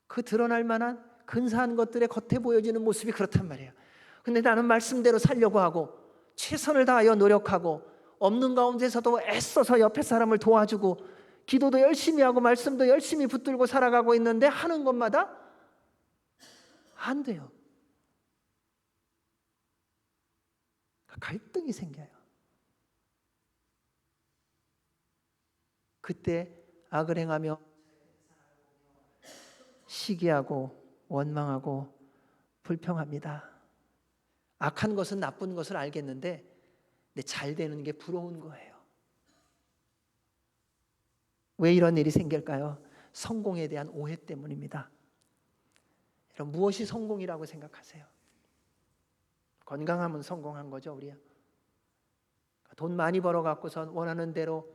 그 드러날 만한 근사한 것들의 겉에 보여지는 모습이 그렇단 말이에요. 근데 나는 말씀대로 살려고 하고 최선을 다하여 노력하고 없는 가운데서도 애써서 옆에 사람을 도와주고 기도도 열심히 하고 말씀도 열심히 붙들고 살아가고 있는데 하는 것마다 안 돼요. 갈등이 생겨요. 그때 악을 행하며 시기하고 원망하고 불평합니다. 악한 것은 나쁜 것을 알겠는데 잘 되는 게 부러운 거예요. 왜 이런 일이 생길까요? 성공에 대한 오해 때문입니다. 여러분, 무엇이 성공이라고 생각하세요? 건강하면 성공한 거죠, 우리야. 돈 많이 벌어갖고선 원하는 대로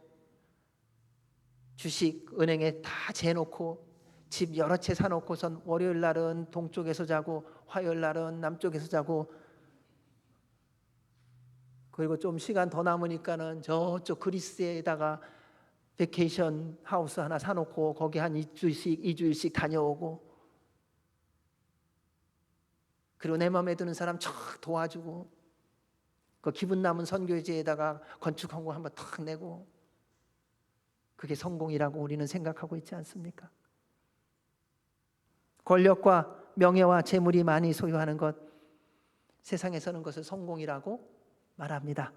주식 은행에 다 재놓고 집 여러 채 사놓고선 월요일 날은 동쪽에서 자고 화요일 날은 남쪽에서 자고, 그리고 좀 시간 더 남으니까는 저쪽 그리스에다가 베케이션 하우스 하나 사놓고 거기 한 2주일씩 다녀오고, 그리고 내 마음에 드는 사람 쫙 도와주고, 그 기분 남은 선교지에다가 건축 헌금 한번 탁 내고, 그게 성공이라고 우리는 생각하고 있지 않습니까? 권력과 명예와 재물이 많이 소유하는 것, 세상에서는 그것을 성공이라고 말합니다.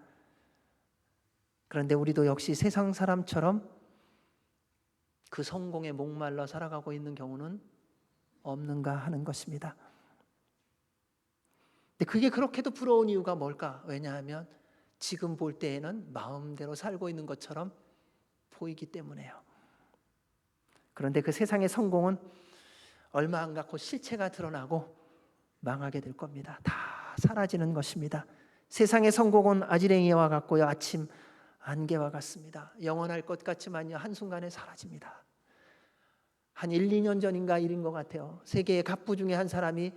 그런데 우리도 역시 세상 사람처럼 그 성공에 목말라 살아가고 있는 경우는 없는가 하는 것입니다. 근데 그게 그렇게도 부러운 이유가 뭘까? 왜냐하면 지금 볼 때에는 마음대로 살고 있는 것처럼 보이기 때문에요. 그런데 그 세상의 성공은 얼마 안 갖고 실체가 드러나고 망하게 될 겁니다. 다 사라지는 것입니다. 세상의 성공은 아지랭이와 같고요, 아침 안개와 같습니다. 영원할 것 같지만요, 한순간에 사라집니다. 한 1, 2년 전인가 일인 것 같아요. 세계의 갑부 중에 한 사람이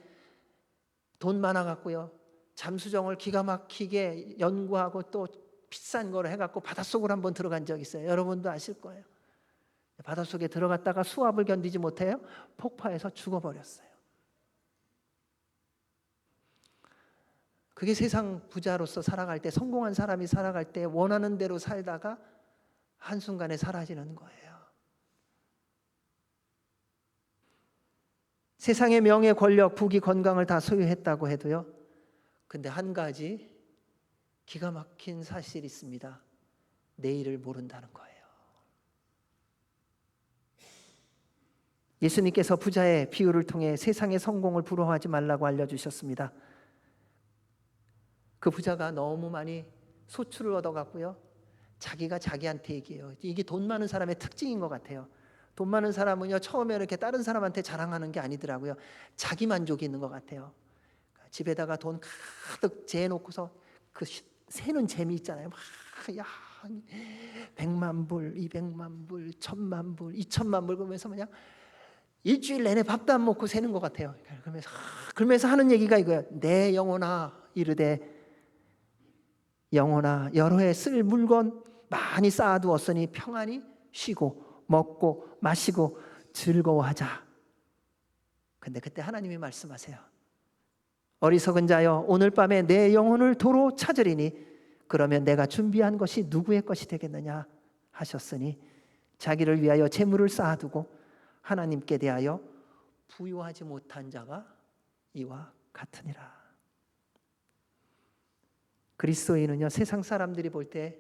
돈 많아 갖고요, 잠수정을 기가 막히게 연구하고 또 비싼 걸 해갖고 바닷속으로 한번 들어간 적이 있어요. 여러분도 아실 거예요. 바닷속에 들어갔다가 수압을 견디지 못해요, 폭파해서 죽어버렸어요. 그게 세상 부자로서 살아갈 때, 성공한 사람이 살아갈 때 원하는 대로 살다가 한순간에 사라지는 거예요. 세상의 명예, 권력, 부귀, 건강을 다 소유했다고 해도요, 근데 한 가지 기가 막힌 사실이 있습니다. 내일을 모른다는 거예요. 예수님께서 부자의 비유를 통해 세상의 성공을 부러워하지 말라고 알려주셨습니다. 그 부자가 너무 많이 소출을 얻어갔고요, 자기가 자기한테 얘기해요. 이게 돈 많은 사람의 특징인 것 같아요. 돈 많은 사람은요, 처음에 이렇게 다른 사람한테 자랑하는 게 아니더라고요. 자기 만족이 있는 것 같아요. 집에다가 돈 가득 재놓고서 그 세는 재미 있잖아요. 막, 야, 100만 불, 200만 불, 1000만 불, 2000만 불, 그러면서 그냥 일주일 내내 밥도 안 먹고 세는 것 같아요. 그러면서 하는 얘기가 이거예요. 내 영혼아, 이르되 영혼아, 여러 해 쓸 물건 많이 쌓아두었으니 평안히 쉬고 먹고 마시고 즐거워하자. 근데 그때 하나님이 말씀하세요. 어리석은 자여, 오늘 밤에 내 영혼을 도로 찾으리니 그러면 내가 준비한 것이 누구의 것이 되겠느냐 하셨으니 자기를 위하여 재물을 쌓아두고 하나님께 대하여 부유하지 못한 자가 이와 같으니라. 그리스도인은요, 세상 사람들이 볼 때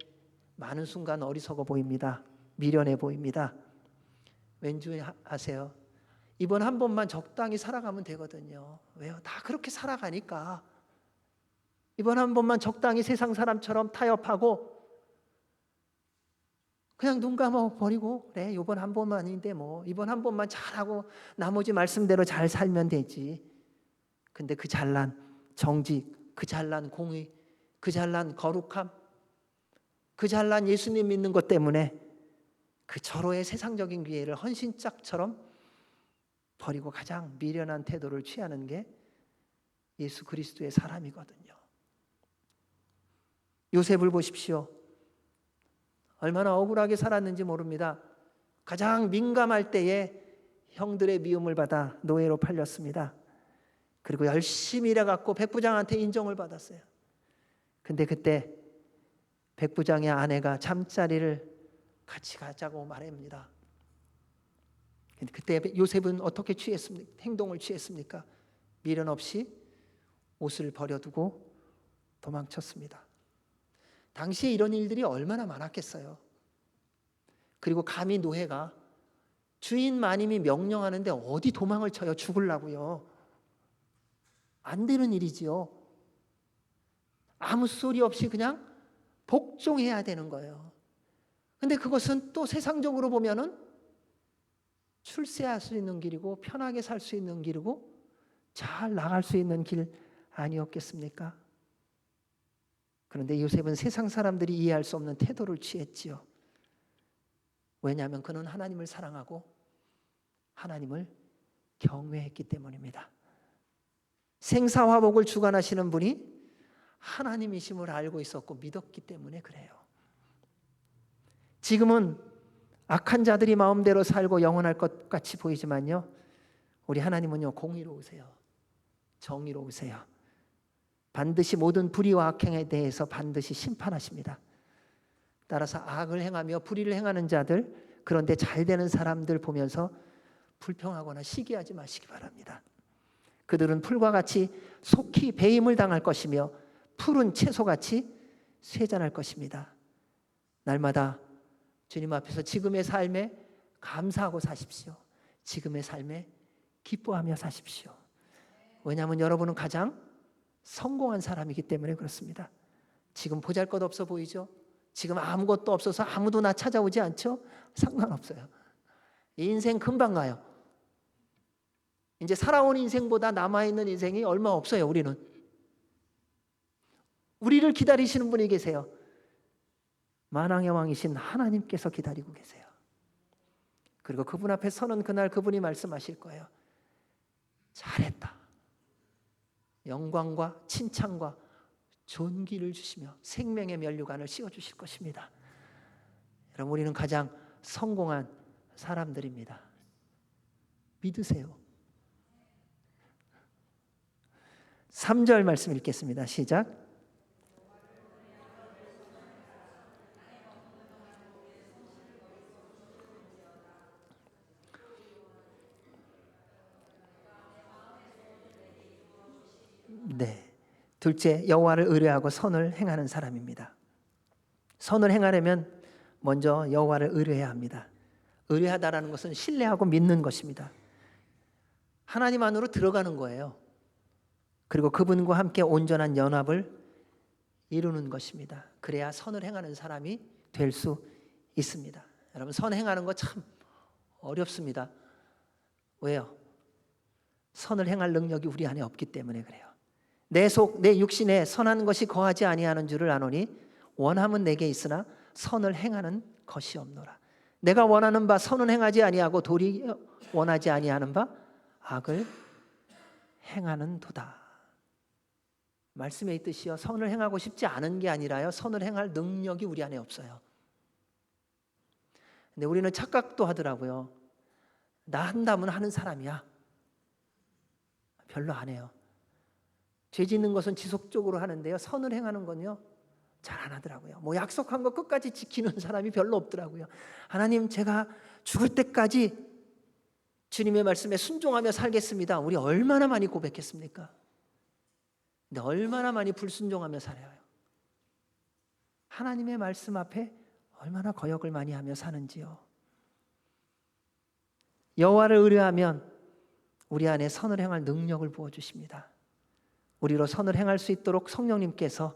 많은 순간 어리석어 보입니다. 미련해 보입니다. 왠지 아세요? 이번 한 번만 적당히 살아가면 되거든요. 왜요? 다 그렇게 살아가니까. 이번 한 번만 적당히 세상 사람처럼 타협하고 그냥 눈 감아버리고, 그래, 이번 한 번만인데 뭐 이번 한 번만 잘하고 나머지 말씀대로 잘 살면 되지. 근데 그 잘난 정직, 그 잘난 공의, 그 잘난 거룩함, 그 잘난 예수님 믿는 것 때문에 그 절호의 세상적인 기회를 헌신짝처럼 버리고 가장 미련한 태도를 취하는 게 예수 그리스도의 사람이거든요. 요셉을 보십시오. 얼마나 억울하게 살았는지 모릅니다. 가장 민감할 때에 형들의 미움을 받아 노예로 팔렸습니다. 그리고 열심히 일해갖고 백부장한테 인정을 받았어요. 근데 그때 백부장의 아내가 잠자리를 같이 가자고 말합니다. 그때 요셉은 어떻게 행동을 취했습니까? 미련 없이 옷을 버려두고 도망쳤습니다. 당시에 이런 일들이 얼마나 많았겠어요. 그리고 감히 노예가 주인 마님이 명령하는데 어디 도망을 쳐요? 죽으려고요. 안 되는 일이지요. 아무 소리 없이 그냥 복종해야 되는 거예요. 근데 그것은 또 세상적으로 보면은 출세할 수 있는 길이고 편하게 살 수 있는 길이고 잘 나갈 수 있는 길 아니었겠습니까? 그런데 요셉은 세상 사람들이 이해할 수 없는 태도를 취했지요. 왜냐하면 그는 하나님을 사랑하고 하나님을 경외했기 때문입니다. 생사화복을 주관하시는 분이 하나님이심을 알고 있었고 믿었기 때문에 그래요. 지금은 악한 자들이 마음대로 살고 영원할 것 같이 보이지만요, 우리 하나님은요, 공의로우세요. 정의로우세요. 반드시 모든 불의와 악행에 대해서 반드시 심판하십니다. 따라서 악을 행하며 불의를 행하는 자들, 그런데 잘 되는 사람들 보면서 불평하거나 시기하지 마시기 바랍니다. 그들은 풀과 같이 속히 배임을 당할 것이며 푸른 채소같이 쇠잔할 것입니다. 날마다 주님 앞에서 지금의 삶에 감사하고 사십시오. 지금의 삶에 기뻐하며 사십시오. 왜냐하면 여러분은 가장 성공한 사람이기 때문에 그렇습니다. 지금 보잘것없어 보이죠? 지금 아무것도 없어서 아무도 나 찾아오지 않죠? 상관없어요. 이 인생 금방 가요. 이제 살아온 인생보다 남아있는 인생이 얼마 없어요. 우리를 기다리시는 분이 계세요. 만왕의 왕이신 하나님께서 기다리고 계세요. 그리고 그분 앞에 서는 그날 그분이 말씀하실 거예요. 잘했다. 영광과 칭찬과 존귀를 주시며 생명의 면류관을 씌워주실 것입니다. 여러분, 우리는 가장 성공한 사람들입니다. 믿으세요. 3절 말씀 읽겠습니다. 시작. 네. 둘째, 여호와를 의뢰하고 선을 행하는 사람입니다. 선을 행하려면 먼저 여호와를 의뢰해야 합니다. 의뢰하다라는 것은 신뢰하고 믿는 것입니다. 하나님 안으로 들어가는 거예요. 그리고 그분과 함께 온전한 연합을 이루는 것입니다. 그래야 선을 행하는 사람이 될 수 있습니다. 여러분, 선 행하는 거 참 어렵습니다. 왜요? 선을 행할 능력이 우리 안에 없기 때문에 그래요. 내 속, 내 육신에 선한 것이 거하지 아니하는 줄을 아노니 원함은 내게 있으나 선을 행하는 것이 없노라. 내가 원하는 바 선은 행하지 아니하고 도리어 원하지 아니하는 바 악을 행하는 도다. 말씀에 있듯이요, 선을 행하고 싶지 않은 게 아니라요, 선을 행할 능력이 우리 안에 없어요. 근데 우리는 착각도 하더라고요. 나 한다면 하는 사람이야. 별로 안 해요. 죄 짓는 것은 지속적으로 하는데요, 선을 행하는 건요 잘 안 하더라고요. 뭐 약속한 거 끝까지 지키는 사람이 별로 없더라고요. 하나님, 제가 죽을 때까지 주님의 말씀에 순종하며 살겠습니다. 우리 얼마나 많이 고백했습니까? 근데 얼마나 많이 불순종하며 살아요. 하나님의 말씀 앞에 얼마나 거역을 많이 하며 사는지요. 여호와를 의뢰하면 우리 안에 선을 행할 능력을 부어주십니다. 우리로 선을 행할 수 있도록 성령님께서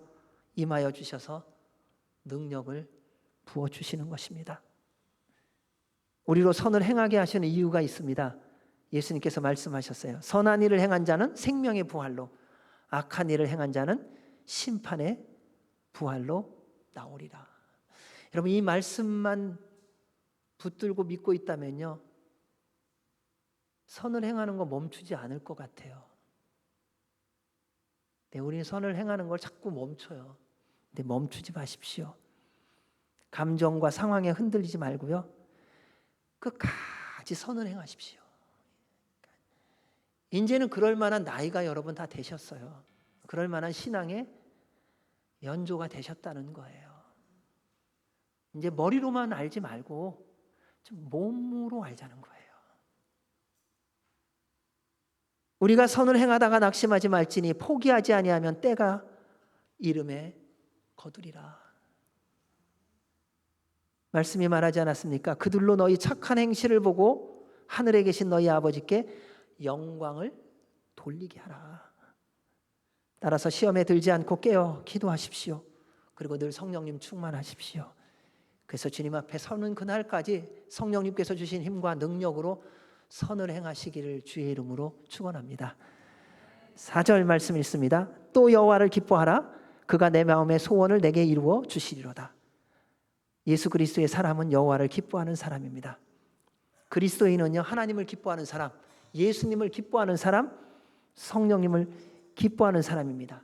임하여 주셔서 능력을 부어주시는 것입니다. 우리로 선을 행하게 하시는 이유가 있습니다. 예수님께서 말씀하셨어요. 선한 일을 행한 자는 생명의 부활로, 악한 일을 행한 자는 심판의 부활로 나오리라. 여러분, 이 말씀만 붙들고 믿고 있다면요, 선을 행하는 거 멈추지 않을 것 같아요. 네, 우리는 선을 행하는 걸 자꾸 멈춰요. 근데 멈추지 마십시오. 감정과 상황에 흔들리지 말고요, 끝까지 선을 행하십시오. 이제는 그럴 만한 나이가 여러분 다 되셨어요. 그럴 만한 신앙의 연조가 되셨다는 거예요. 이제 머리로만 알지 말고 좀 몸으로 알자는 거예요. 우리가 선을 행하다가 낙심하지 말지니 포기하지 아니하면 때가 이름에 거두리라. 말씀이 말하지 않았습니까? 그들로 너희 착한 행실을 보고 하늘에 계신 너희 아버지께 영광을 돌리게 하라. 따라서 시험에 들지 않고 깨어 기도하십시오. 그리고 늘 성령님 충만하십시오. 그래서 주님 앞에 서는 그날까지 성령님께서 주신 힘과 능력으로 선을 행하시기를 주의 이름으로 축원합니다. 4절 말씀 읽습니다. 또 여호와를 기뻐하라. 그가 내 마음의 소원을 내게 이루어 주시리로다. 예수 그리스도의 사람은 여호와를 기뻐하는 사람입니다. 그리스도인은요, 하나님을 기뻐하는 사람, 예수님을 기뻐하는 사람, 성령님을 기뻐하는 사람입니다.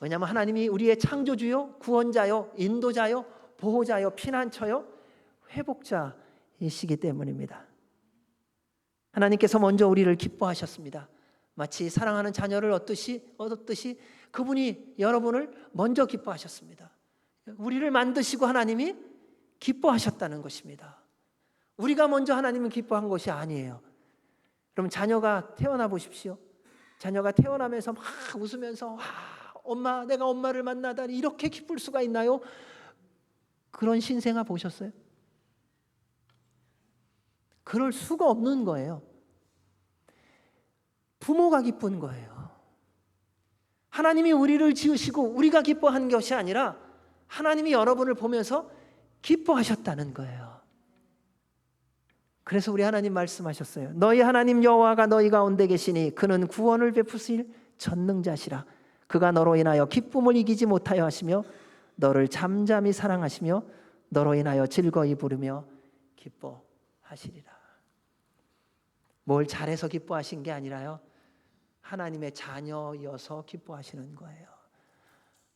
왜냐하면 하나님이 우리의 창조주요, 구원자요, 인도자요, 보호자요, 피난처요, 회복자이시기 때문입니다. 하나님께서 먼저 우리를 기뻐하셨습니다. 마치 사랑하는 자녀를 얻듯이 그분이 여러분을 먼저 기뻐하셨습니다. 우리를 만드시고 하나님이 기뻐하셨다는 것입니다. 우리가 먼저 하나님을 기뻐한 것이 아니에요. 여러분, 자녀가 태어나 보십시오. 자녀가 태어나면서 막 웃으면서 와, 엄마, 내가 엄마를 만나다니 이렇게 기쁠 수가 있나요? 그런 신생아 보셨어요? 그럴 수가 없는 거예요. 부모가 기쁜 거예요. 하나님이 우리를 지으시고 우리가 기뻐하는 것이 아니라 하나님이 여러분을 보면서 기뻐하셨다는 거예요. 그래서 우리 하나님 말씀하셨어요. 너희 하나님 여호와가 너희 가운데 계시니 그는 구원을 베푸실 전능자시라. 그가 너로 인하여 기쁨을 이기지 못하여 하시며 너를 잠잠히 사랑하시며 너로 인하여 즐거이 부르며 기뻐하시리라. 뭘 잘해서 기뻐하신 게 아니라요, 하나님의 자녀여서 기뻐하시는 거예요.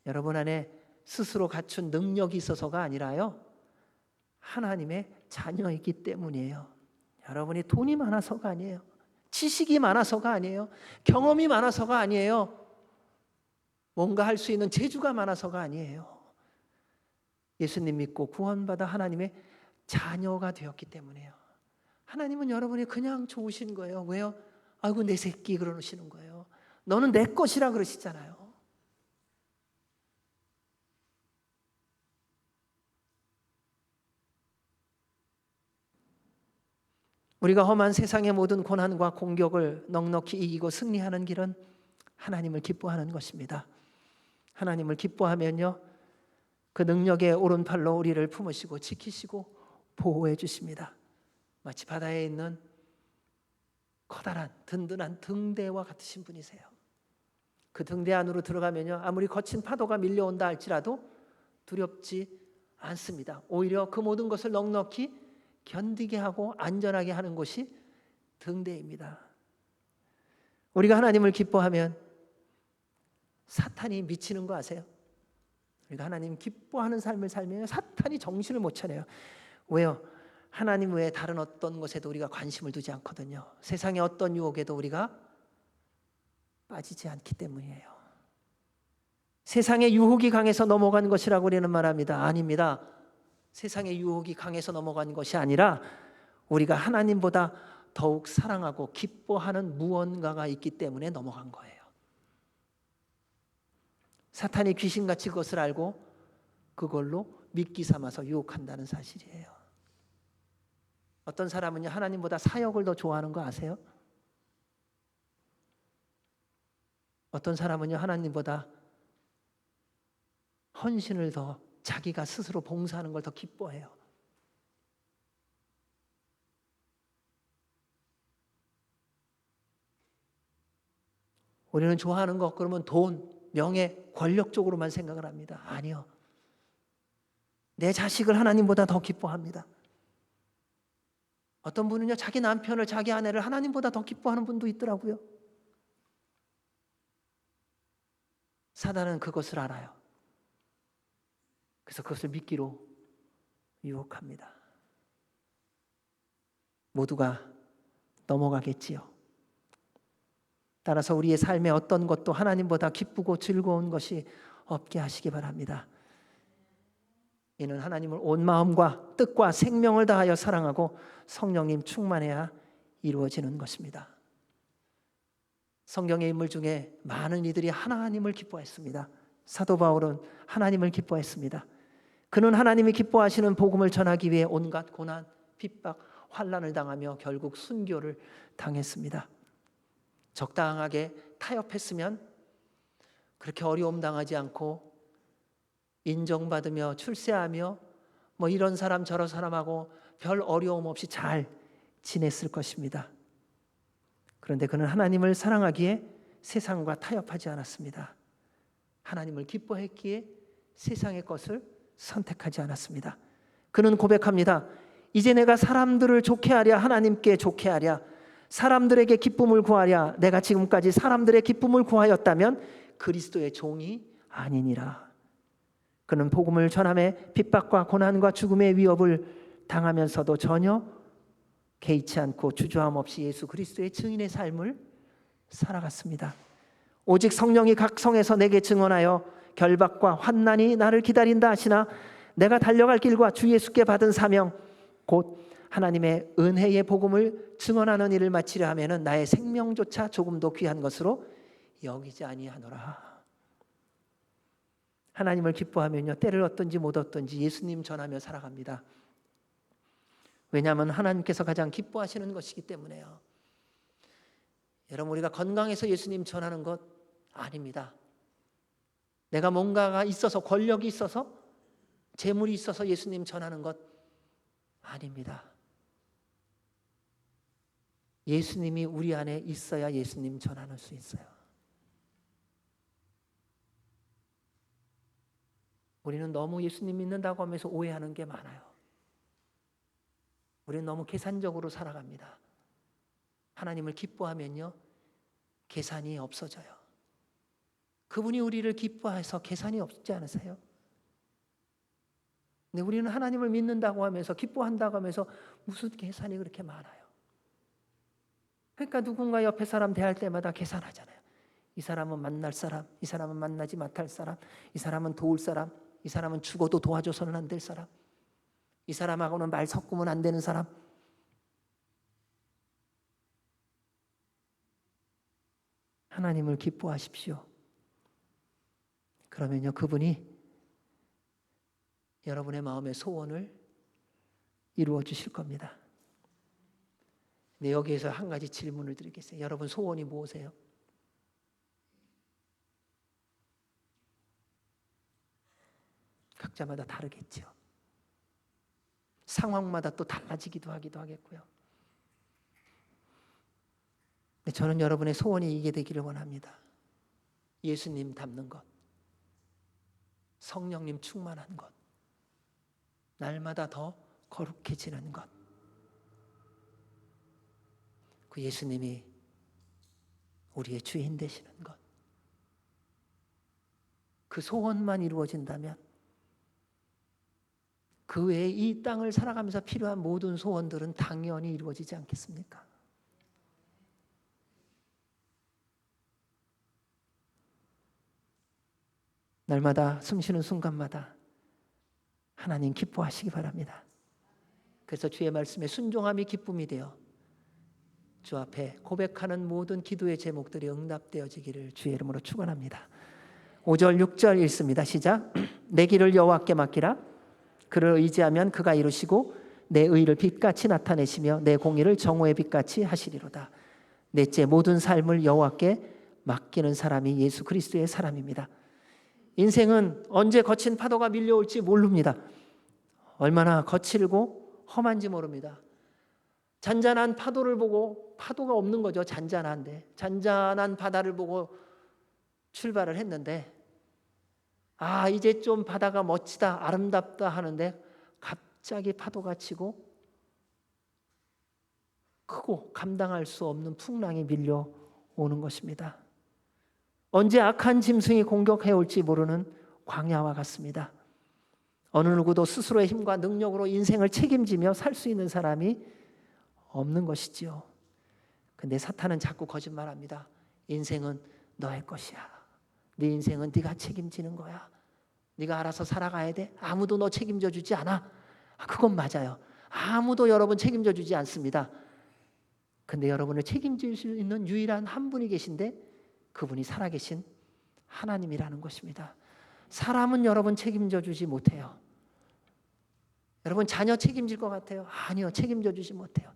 여러분 안에 스스로 갖춘 능력이 있어서가 아니라요, 하나님의 자녀이기 때문이에요. 여러분이 돈이 많아서가 아니에요. 지식이 많아서가 아니에요. 경험이 많아서가 아니에요. 뭔가 할 수 있는 재주가 많아서가 아니에요. 예수님 믿고 구원받아 하나님의 자녀가 되었기 때문에요. 하나님은 여러분이 그냥 좋으신 거예요. 왜요? 아이고 내 새끼 그러시는 거예요. 너는 내 것이라 그러시잖아요. 우리가 험한 세상의 모든 고난과 공격을 넉넉히 이기고 승리하는 길은 하나님을 기뻐하는 것입니다. 하나님을 기뻐하면요, 그 능력의 오른팔로 우리를 품으시고 지키시고 보호해 주십니다. 마치 바다에 있는 커다란 든든한 등대와 같으신 분이세요. 그 등대 안으로 들어가면요, 아무리 거친 파도가 밀려온다 할지라도 두렵지 않습니다. 오히려 그 모든 것을 넉넉히 견디게 하고 안전하게 하는 곳이 등대입니다. 우리가 하나님을 기뻐하면 사탄이 미치는 거 아세요? 우리가 하나님 기뻐하는 삶을 살면 사탄이 정신을 못 차려요. 왜요? 하나님 외에 다른 어떤 것에도 우리가 관심을 두지 않거든요. 세상의 어떤 유혹에도 우리가 빠지지 않기 때문이에요. 세상의 유혹이 강해서 넘어간 것이라고 우리는 말합니다. 아닙니다. 세상의 유혹이 강해서 넘어간 것이 아니라 우리가 하나님보다 더욱 사랑하고 기뻐하는 무언가가 있기 때문에 넘어간 거예요. 사탄이 귀신같이 그것을 알고 그걸로 미끼 삼아서 유혹한다는 사실이에요. 어떤 사람은요, 하나님보다 사역을 더 좋아하는 거 아세요? 어떤 사람은요, 하나님보다 헌신을 더, 자기가 스스로 봉사하는 걸 더 기뻐해요. 우리는 좋아하는 것 그러면 돈, 명예, 권력 쪽으로만 생각을 합니다. 아니요. 내 자식을 하나님보다 더 기뻐합니다. 어떤 분은요, 자기 남편을, 자기 아내를 하나님보다 더 기뻐하는 분도 있더라고요. 사단은 그것을 알아요. 그래서 그것을 미끼로 유혹합니다. 모두가 넘어가겠지요. 따라서 우리의 삶의 어떤 것도 하나님보다 기쁘고 즐거운 것이 없게 하시기 바랍니다. 이는 하나님을 온 마음과 뜻과 생명을 다하여 사랑하고 성령님 충만해야 이루어지는 것입니다. 성경의 인물 중에 많은 이들이 하나님을 기뻐했습니다. 사도 바울은 하나님을 기뻐했습니다. 그는 하나님이 기뻐하시는 복음을 전하기 위해 온갖 고난, 핍박, 환난을 당하며 결국 순교를 당했습니다. 적당하게 타협했으면 그렇게 어려움 당하지 않고 인정받으며 출세하며 뭐 이런 사람 저런 사람하고 별 어려움 없이 잘 지냈을 것입니다. 그런데 그는 하나님을 사랑하기에 세상과 타협하지 않았습니다. 하나님을 기뻐했기에 세상의 것을 선택하지 않았습니다. 그는 고백합니다. 이제 내가 사람들을 좋게 하랴 하나님께 좋게 하랴, 사람들에게 기쁨을 구하랴. 내가 지금까지 사람들의 기쁨을 구하였다면 그리스도의 종이 아니니라. 그는 복음을 전함에 핍박과 고난과 죽음의 위협을 당하면서도 전혀 개의치 않고 주저함 없이 예수 그리스도의 증인의 삶을 살아갔습니다. 오직 성령이 각 성에서 내게 증언하여 결박과 환난이 나를 기다린다 하시나 내가 달려갈 길과 주 예수께 받은 사명 곧 하나님의 은혜의 복음을 증언하는 일을 마치려 하면은 나의 생명조차 조금도 귀한 것으로 여기지 아니하노라. 하나님을 기뻐하면요, 때를 얻든지 못 얻든지 예수님 전하며 살아갑니다. 왜냐하면 하나님께서 가장 기뻐하시는 것이기 때문에요. 여러분, 우리가 건강해서 예수님 전하는 것 아닙니다. 내가 뭔가가 있어서, 권력이 있어서, 재물이 있어서 예수님 전하는 것 아닙니다. 예수님이 우리 안에 있어야 예수님 전하는 수 있어요. 우리는 너무 예수님 믿는다고 하면서 오해하는 게 많아요. 우리는 너무 계산적으로 살아갑니다. 하나님을 기뻐하면요, 계산이 없어져요. 그분이 우리를 기뻐해서 계산이 없지 않으세요? 근데 우리는 하나님을 믿는다고 하면서, 기뻐한다고 하면서 무슨 계산이 그렇게 많아요? 그러니까 누군가 옆에 사람 대할 때마다 계산하잖아요. 이 사람은 만날 사람, 이 사람은 만나지 못할 사람, 이 사람은 도울 사람, 이 사람은 죽어도 도와줘서는 안 될 사람, 이 사람하고는 말 섞으면 안 되는 사람. 하나님을 기뻐하십시오. 그러면요, 그분이 여러분의 마음의 소원을 이루어 주실 겁니다. 근데 여기에서 한 가지 질문을 드리겠어요. 여러분 소원이 무엇이에요? 각자마다 다르겠죠. 상황마다 또 달라지기도 하겠고요. 근데 저는 여러분의 소원이 이게 되기를 원합니다. 예수님 닮는 것, 성령님 충만한 것, 날마다 더 거룩해지는 것. 그 예수님이 우리의 주인 되시는 것. 그 소원만 이루어진다면 그 외에 이 땅을 살아가면서 필요한 모든 소원들은 당연히 이루어지지 않겠습니까? 날마다 숨쉬는 순간마다 하나님 기뻐하시기 바랍니다. 그래서 주의 말씀에 순종함이 기쁨이 되어 주 앞에 고백하는 모든 기도의 제목들이 응답되어지기를 주의 이름으로 축원합니다. 5절 6절 읽습니다. 시작. 내 길을 여호와께 맡기라. 그를 의지하면 그가 이루시고 내 의를 빛같이 나타내시며 내 공의를 정오의 빛같이 하시리로다. 넷째, 모든 삶을 여호와께 맡기는 사람이 예수 그리스도의 사람입니다. 인생은 언제 거친 파도가 밀려올지 모릅니다. 얼마나 거칠고 험한지 모릅니다. 잔잔한 파도를 보고, 파도가 없는 거죠. 잔잔한데, 잔잔한 바다를 보고 출발을 했는데, 아, 이제 좀 바다가 멋지다, 아름답다 하는데 갑자기 파도가 치고 크고 감당할 수 없는 풍랑이 밀려오는 것입니다. 언제 악한 짐승이 공격해 올지 모르는 광야와 같습니다. 어느 누구도 스스로의 힘과 능력으로 인생을 책임지며 살 수 있는 사람이 없는 것이지요. 근데 사탄은 자꾸 거짓말합니다. 인생은 너의 것이야. 네 인생은 네가 책임지는 거야. 네가 알아서 살아가야 돼. 아무도 너 책임져 주지 않아. 그건 맞아요. 아무도 여러분 책임져 주지 않습니다. 근데 여러분을 책임질 수 있는 유일한 한 분이 계신데 그분이 살아계신 하나님이라는 것입니다. 사람은 여러분 책임져 주지 못해요. 여러분 자녀 책임질 것 같아요? 아니요, 책임져 주지 못해요.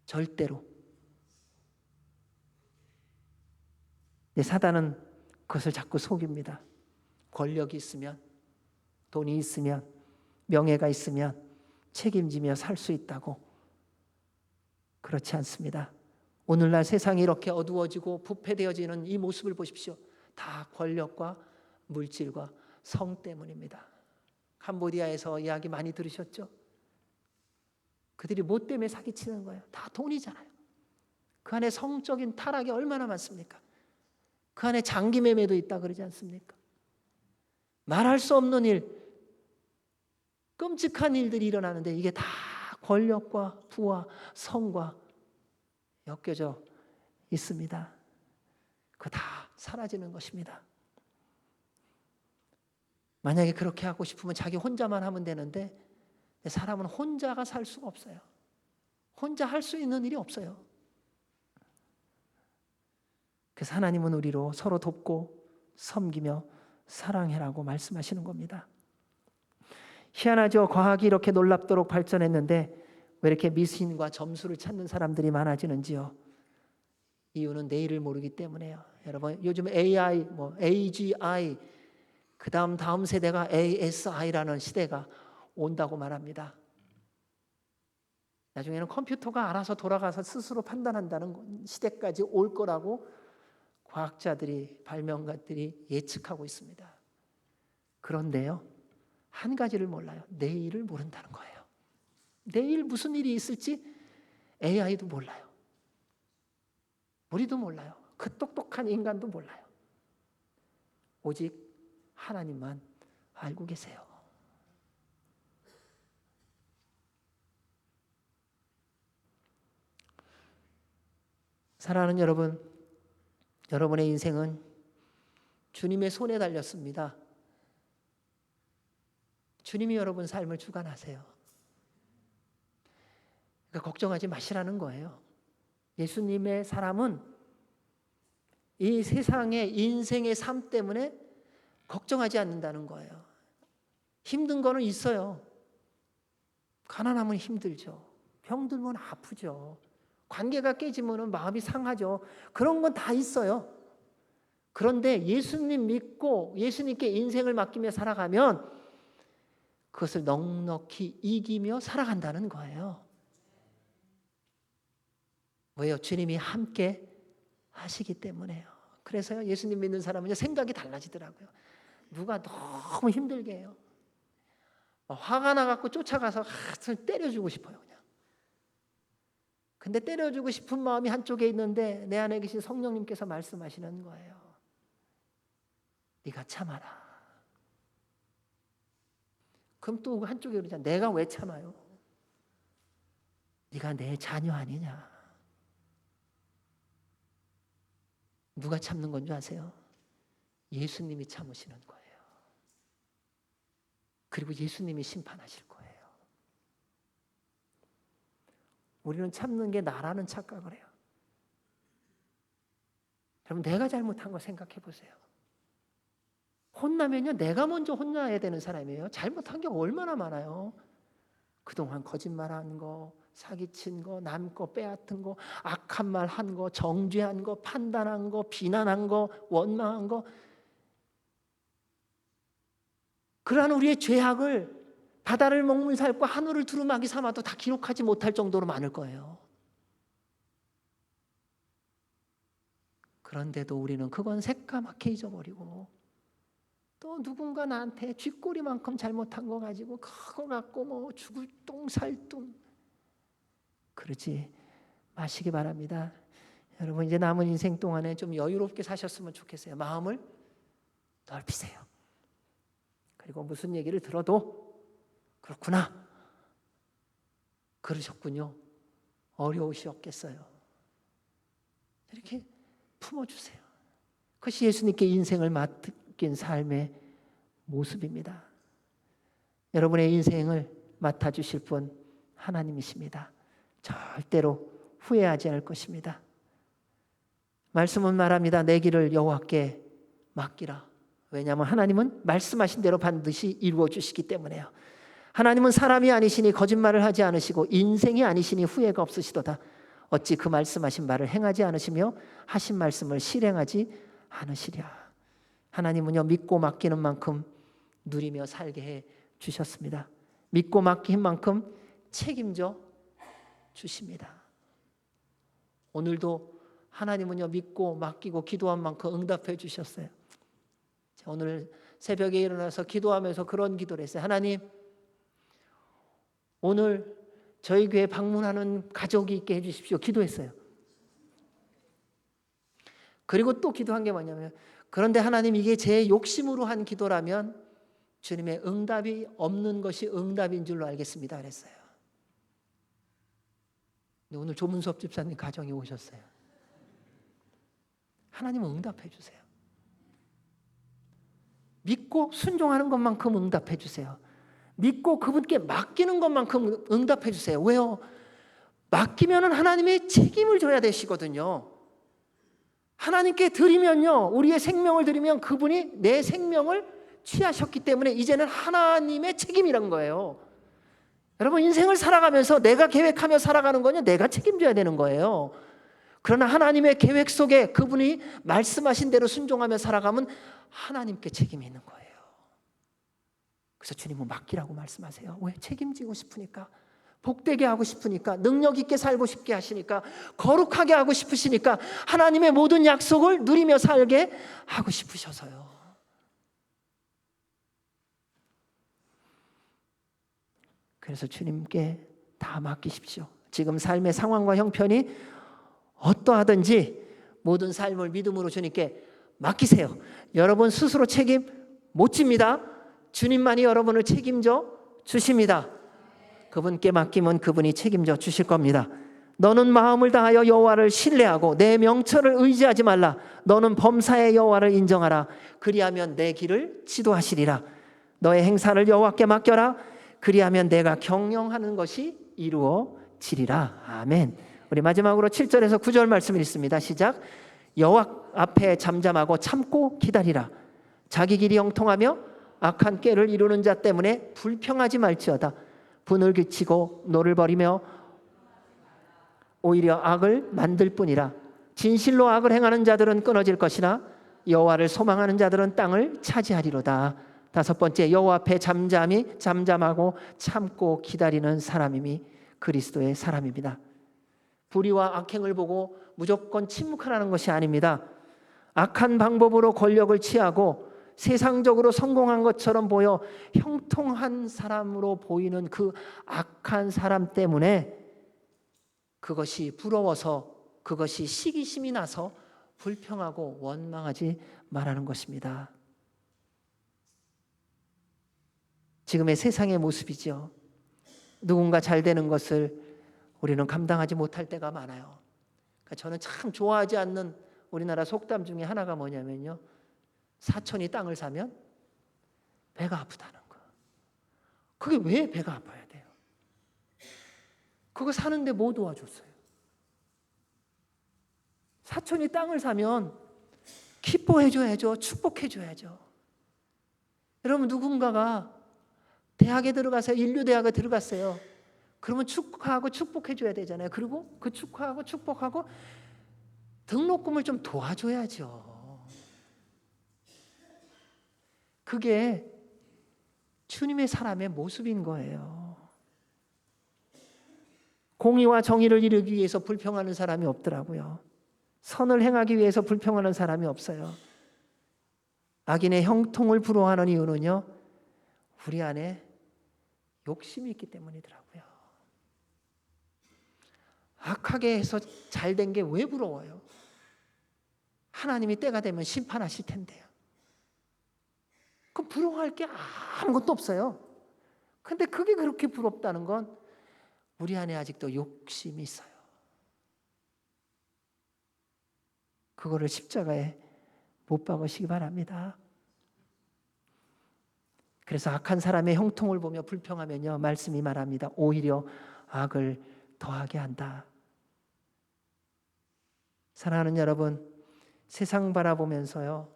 절대로. 근데 사단은 그것을 자꾸 속입니다. 권력이 있으면, 돈이 있으면, 명예가 있으면 책임지며 살 수 있다고. 그렇지 않습니다. 오늘날 세상이 이렇게 어두워지고 부패되어지는 이 모습을 보십시오. 다 권력과 물질과 성 때문입니다. 캄보디아에서 이야기 많이 들으셨죠? 그들이 뭐 때문에 사기치는 거예요? 다 돈이잖아요. 그 안에 성적인 타락이 얼마나 많습니까? 그 안에 장기 매매도 있다 그러지 않습니까? 말할 수 없는 일, 끔찍한 일들이 일어나는데 이게 다 권력과 부와 성과 엮여져 있습니다. 그거 다 사라지는 것입니다. 만약에 그렇게 하고 싶으면 자기 혼자만 하면 되는데 사람은 혼자가 살 수가 없어요. 혼자 할 수 있는 일이 없어요. 그래서 하나님은 우리로 서로 돕고 섬기며 사랑해라고 말씀하시는 겁니다. 희한하죠. 과학이 이렇게 놀랍도록 발전했는데 왜 이렇게 미신과 점수를 찾는 사람들이 많아지는지요? 이유는 내일을 모르기 때문에요. 여러분, 요즘 AI, AGI, 그 다음 세대가 ASI라는 시대가 온다고 말합니다. 나중에는 컴퓨터가 알아서 돌아가서 스스로 판단한다는 시대까지 올 거라고 과학자들이, 발명가들이 예측하고 있습니다. 그런데요, 한 가지를 몰라요. 내일을 모른다는 거예요. 내일 무슨 일이 있을지 AI도 몰라요. 우리도 몰라요. 그 똑똑한 인간도 몰라요. 오직 하나님만 알고 계세요. 사랑하는 여러분, 여러분의 인생은 주님의 손에 달렸습니다. 주님이 여러분 삶을 주관하세요. 그러니까 걱정하지 마시라는 거예요. 예수님의 사람은 이 세상의 인생의 삶 때문에 걱정하지 않는다는 거예요. 힘든 거는 있어요. 가난하면 힘들죠. 병들면 아프죠. 관계가 깨지면 마음이 상하죠. 그런 건 다 있어요. 그런데 예수님 믿고 예수님께 인생을 맡기며 살아가면 그것을 넉넉히 이기며 살아간다는 거예요. 왜요? 주님이 함께 하시기 때문에요. 그래서요, 예수님 믿는 사람은 생각이 달라지더라고요. 누가 너무 힘들게 해요. 화가 나갖고 쫓아가서 때려주고 싶어요, 그냥. 근데 때려주고 싶은 마음이 한쪽에 있는데 내 안에 계신 성령님께서 말씀하시는 거예요. 네가 참아라. 그럼 또 한쪽에 그러잖아. 내가 왜 참아요? 네가 내 자녀 아니냐? 누가 참는 건 줄 아세요? 예수님이 참으시는 거예요. 그리고 예수님이 심판하실 거예요. 우리는 참는 게 나라는 착각을 해요. 여러분, 내가 잘못한 거 생각해 보세요. 혼나면요, 내가 먼저 혼나야 되는 사람이에요. 잘못한 게 얼마나 많아요. 그동안 거짓말한 거, 사기친 거, 남 거 빼앗은 거, 악한 말 한 거, 정죄한 거, 판단한 거, 비난한 거, 원망한 거. 그러한 우리의 죄악을 바다를 먹물 삼고 하늘을 두루마기 삼아도 다 기록하지 못할 정도로 많을 거예요. 그런데도 우리는 그건 새까맣게 잊어버리고 또 누군가 나한테 쥐꼬리만큼 잘못한 거 가지고 그거 갖고 죽을 똥살똥 그러지 마시기 바랍니다. 여러분, 이제 남은 인생 동안에 좀 여유롭게 사셨으면 좋겠어요. 마음을 넓히세요. 그리고 무슨 얘기를 들어도 그렇구나, 그러셨군요, 어려우시었겠어요. 이렇게 품어주세요. 그것이 예수님께 인생을 맡긴 삶의 모습입니다. 여러분의 인생을 맡아주실 분 하나님이십니다. 절대로 후회하지 않을 것입니다. 말씀은 말합니다. 내 길을 여호와께 맡기라. 왜냐하면 하나님은 말씀하신 대로 반드시 이루어 주시기 때문에요. 하나님은 사람이 아니시니 거짓말을 하지 않으시고 인생이 아니시니 후회가 없으시도다. 어찌 그 말씀하신 바를 행하지 않으시며 하신 말씀을 실행하지 않으시랴. 하나님은요, 믿고 맡기는 만큼 누리며 살게 해 주셨습니다. 믿고 맡긴 만큼 책임져 주십니다. 오늘도 하나님은요, 믿고 맡기고 기도한 만큼 응답해 주셨어요. 오늘 새벽에 일어나서 기도하면서 그런 기도를 했어요. 하나님, 오늘 저희 교회 방문하는 가족이 있게 해주십시오. 기도했어요. 그리고 또 기도한 게 뭐냐면, 그런데 하나님, 이게 제 욕심으로 한 기도라면 주님의 응답이 없는 것이 응답인 줄로 알겠습니다 그랬어요. 근데 오늘 조문섭 집사님 가정에 오셨어요. 하나님은 응답해 주세요. 믿고 순종하는 것만큼 응답해 주세요. 믿고 그분께 맡기는 것만큼 응답해 주세요. 왜요? 맡기면은 하나님의 책임을 져야 되시거든요. 하나님께 드리면요, 우리의 생명을 드리면 그분이 내 생명을 취하셨기 때문에 이제는 하나님의 책임이란 거예요. 여러분, 인생을 살아가면서 내가 계획하며 살아가는 거냐, 내가 책임져야 되는 거예요. 그러나 하나님의 계획 속에 그분이 말씀하신 대로 순종하며 살아가면 하나님께 책임이 있는 거예요. 그래서 주님은 맡기라고 말씀하세요. 왜? 책임지고 싶으니까, 복되게 하고 싶으니까, 능력 있게 살고 싶게 하시니까, 거룩하게 하고 싶으시니까, 하나님의 모든 약속을 누리며 살게 하고 싶으셔서요. 그래서 주님께 다 맡기십시오. 지금 삶의 상황과 형편이 어떠하든지 모든 삶을 믿음으로 주님께 맡기세요. 여러분 스스로 책임 못 집니다. 주님만이 여러분을 책임져 주십니다. 그분께 맡기면 그분이 책임져 주실 겁니다. 너는 마음을 다하여 여호와를 신뢰하고 내 명철을 의지하지 말라. 너는 범사의 여호와를 인정하라. 그리하면 내 길을 지도하시리라. 너의 행사를 여호와께 맡겨라. 그리하면 내가 경영하는 것이 이루어지리라. 아멘. 우리 마지막으로 7절에서 9절 말씀을 읽습니다. 시작. 여호와 앞에 잠잠하고 참고 기다리라. 자기 길이 형통하며 악한 꾀를 이루는 자 때문에 불평하지 말지어다. 분을 그치고 노를 버리며 오히려 악을 만들 뿐이라. 진실로 악을 행하는 자들은 끊어질 것이나 여호와를 소망하는 자들은 땅을 차지하리로다. 5번째, 여호와 앞에 잠잠하고 참고 기다리는 사람임이 그리스도의 사람입니다. 불의와 악행을 보고 무조건 침묵하라는 것이 아닙니다. 악한 방법으로 권력을 취하고 세상적으로 성공한 것처럼 보여 형통한 사람으로 보이는 그 악한 사람 때문에 그것이 부러워서, 그것이 시기심이 나서 불평하고 원망하지 말라는 것입니다. 지금의 세상의 모습이죠. 누군가 잘 되는 것을 우리는 감당하지 못할 때가 많아요. 그러니까 저는 참 좋아하지 않는 우리나라 속담 중에 하나가 뭐냐면요, 사촌이 땅을 사면 배가 아프다는 거. 그게 왜 배가 아파야 돼요? 그거 사는데 뭐 도와줬어요? 사촌이 땅을 사면 기뻐해줘야죠. 축복해줘야죠. 여러분, 누군가가 대학에 들어가서 인류대학에 들어갔어요. 그러면 축하하고 축복해줘야 되잖아요. 그리고 그 축하하고 축복하고 등록금을 좀 도와줘야죠. 그게 주님의 사람의 모습인 거예요. 공의와 정의를 이루기 위해서 불평하는 사람이 없더라고요. 선을 행하기 위해서 불평하는 사람이 없어요. 악인의 형통을 부러워하는 이유는요, 우리 안에 욕심이 있기 때문이더라고요. 악하게 해서 잘 된 게 왜 부러워요? 하나님이 때가 되면 심판하실 텐데요. 그럼 부러워할 게 아무것도 없어요. 근데 그게 그렇게 부럽다는 건 우리 안에 아직도 욕심이 있어요. 그거를 십자가에 못 박으시기 바랍니다. 그래서 악한 사람의 형통을 보며 불평하면요, 말씀이 말합니다. 오히려 악을 더하게 한다. 사랑하는 여러분, 세상 바라보면서요,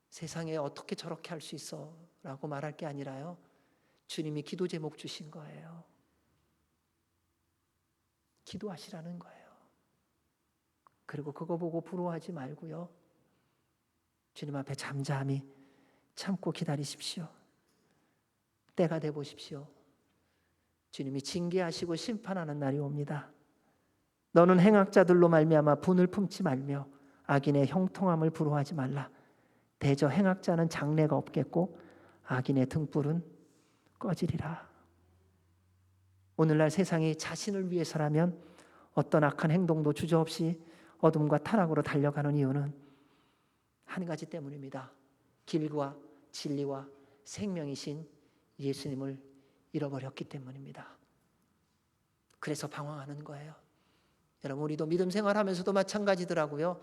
세상에 어떻게 저렇게 할 수 있어? 라고 말할 게 아니라요, 주님이 기도 제목 주신 거예요. 기도하시라는 거예요. 그리고 그거 보고 부러워하지 말고요, 주님 앞에 잠잠히 참고 기다리십시오. 때가 돼 보십시오. 주님이 징계하시고 심판하는 날이 옵니다. 너는 행악자들로 말미암아 분을 품지 말며 악인의 형통함을 부러워하지 말라. 대저 행악자는 장래가 없겠고 악인의 등불은 꺼지리라. 오늘날 세상이 자신을 위해서라면 어떤 악한 행동도 주저없이 어둠과 타락으로 달려가는 이유는 한 가지 때문입니다. 길과 진리와 생명이신 예수님을 잃어버렸기 때문입니다. 그래서 방황하는 거예요. 여러분, 우리도 믿음 생활하면서도 마찬가지더라고요.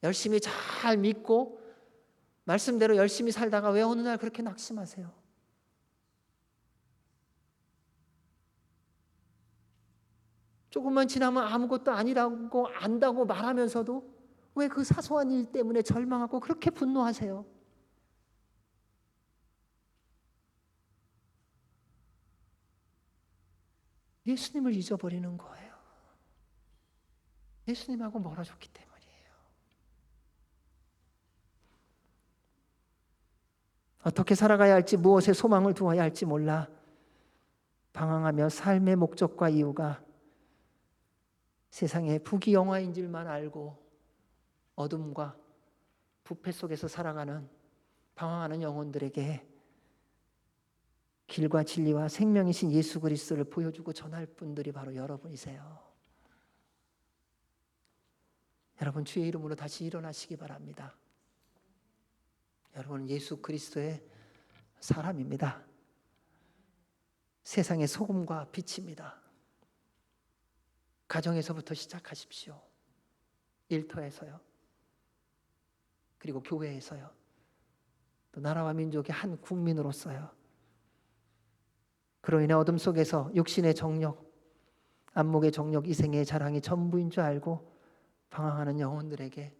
열심히 잘 믿고 말씀대로 열심히 살다가 왜 어느 날 그렇게 낙심하세요? 조금만 지나면 아무것도 아니라고 안다고 말하면서도 왜 그 사소한 일 때문에 절망하고 그렇게 분노하세요? 예수님을 잊어버리는 거예요. 예수님하고 멀어졌기 때문이에요. 어떻게 살아가야 할지, 무엇에 소망을 두어야 할지 몰라 방황하며 삶의 목적과 이유가 세상의 부귀영화인 줄만 알고 어둠과 부패 속에서 살아가는 방황하는 영혼들에게 길과 진리와 생명이신 예수 그리스도를 보여주고 전할 분들이 바로 여러분이세요. 여러분, 주의 이름으로 다시 일어나시기 바랍니다. 여러분은 예수 그리스도의 사람입니다. 세상의 소금과 빛입니다. 가정에서부터 시작하십시오. 일터에서요. 그리고 교회에서요. 또 나라와 민족의 한 국민으로서요. 그로 인해 어둠 속에서 육신의 정욕, 안목의 정욕, 이생의 자랑이 전부인 줄 알고 방황하는 영혼들에게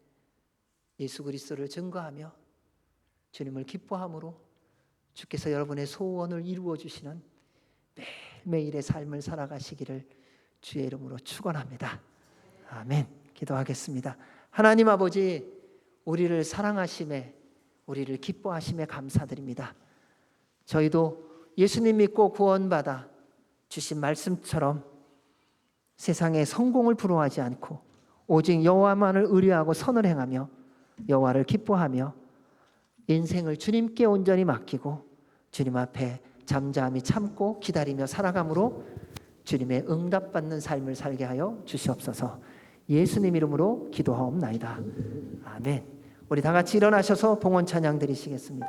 예수 그리스도를 증거하며 주님을 기뻐함으로 주께서 여러분의 소원을 이루어 주시는 매일매일의 삶을 살아가시기를 주의 이름으로 축원합니다. 아멘. 기도하겠습니다. 하나님 아버지, 우리를 사랑하심에, 우리를 기뻐하심에 감사드립니다. 저희도 예수님 믿고 구원받아 주신 말씀처럼 세상의 성공을 부러워하지 않고 오직 여호와만을 의뢰하고 선을 행하며 여호와를 기뻐하며 인생을 주님께 온전히 맡기고 주님 앞에 잠잠히 참고 기다리며 살아감으로 주님의 응답받는 삶을 살게 하여 주시옵소서. 예수님 이름으로 기도하옵나이다. 아멘. 우리 다 같이 일어나셔서 봉헌 찬양 드리시겠습니다.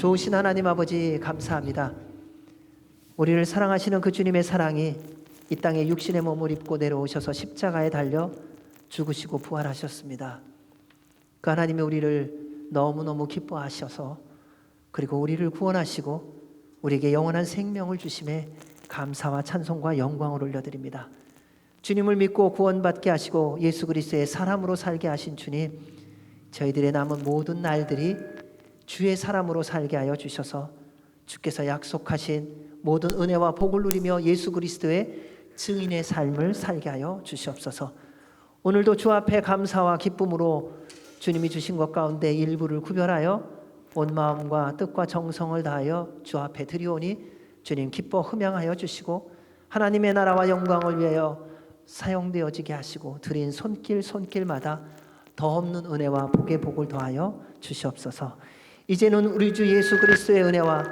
좋으신 하나님 아버지 감사합니다. 우리를 사랑하시는 그 주님의 사랑이 이 땅에 육신의 몸을 입고 내려오셔서 십자가에 달려 죽으시고 부활하셨습니다. 그 하나님이 우리를 너무너무 기뻐하셔서 그리고 우리를 구원하시고 우리에게 영원한 생명을 주심에 감사와 찬송과 영광을 올려드립니다. 주님을 믿고 구원받게 하시고 예수 그리스도의 사람으로 살게 하신 주님, 저희들의 남은 모든 날들이 주의 사람으로 살게 하여 주셔서 주께서 약속하신 모든 은혜와 복을 누리며 예수 그리스도의 증인의 삶을 살게 하여 주시옵소서. 오늘도 주 앞에 감사와 기쁨으로 주님이 주신 것 가운데 일부를 구별하여 온 마음과 뜻과 정성을 다하여 주 앞에 드리오니 주님 기뻐 흠양하여 주시고 하나님의 나라와 영광을 위하여 사용되어지게 하시고 드린 손길마다 더 없는 은혜와 복의 복을 더하여 주시옵소서. 이제는 우리 주 예수 그리스도의 은혜와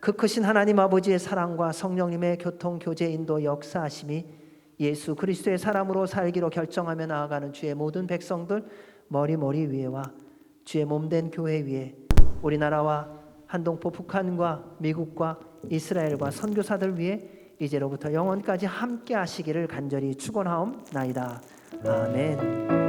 그 크신 하나님 아버지의 사랑과 성령님의 교통 교제 인도 역사하심이 예수 그리스도의 사람으로 살기로 결정하며 나아가는 주의 모든 백성들 머리 위에와 주의 몸된 교회 위에 우리나라와 한동포 북한과 미국과 이스라엘과 선교사들 위에 이제로부터 영원까지 함께 하시기를 간절히 축원하옵나이다. 아멘.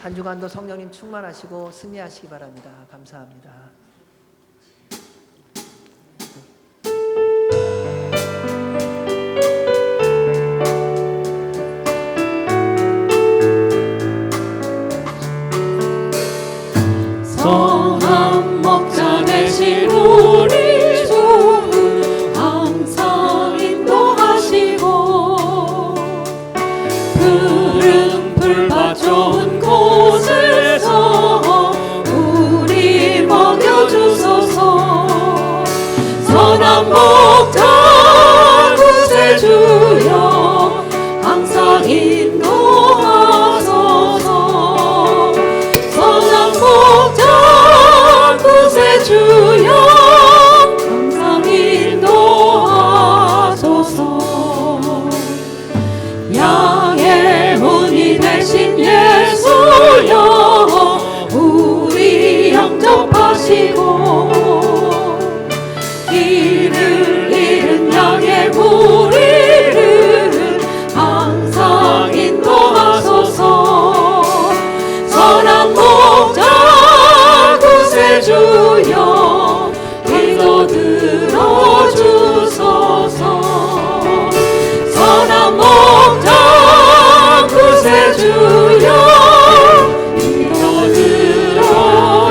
한 주간도 성령님 충만하시고 승리하시기 바랍니다. 감사합니다. 성한 목자 되신 우리 주 항상 인도하시고 푸른 풀밭 좋은 곳에서 우리 먹여주소서. 선한 목자 구세주여 항상 인도하소서. 선한 목자 구세주여 항상 인도하소서. 양의 혼이 되신 예수여 우리 영접하시고 길을 잃은 양의 무리를 항상 인도하소서. 선한 목자 구세주여 기도 들어주소서. 선한 목자 구세주여 기도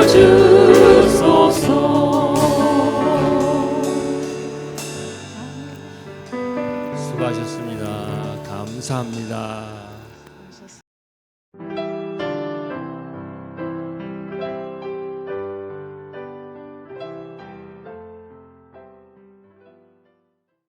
들어주소서. 수고하셨습니다. 감사합니다.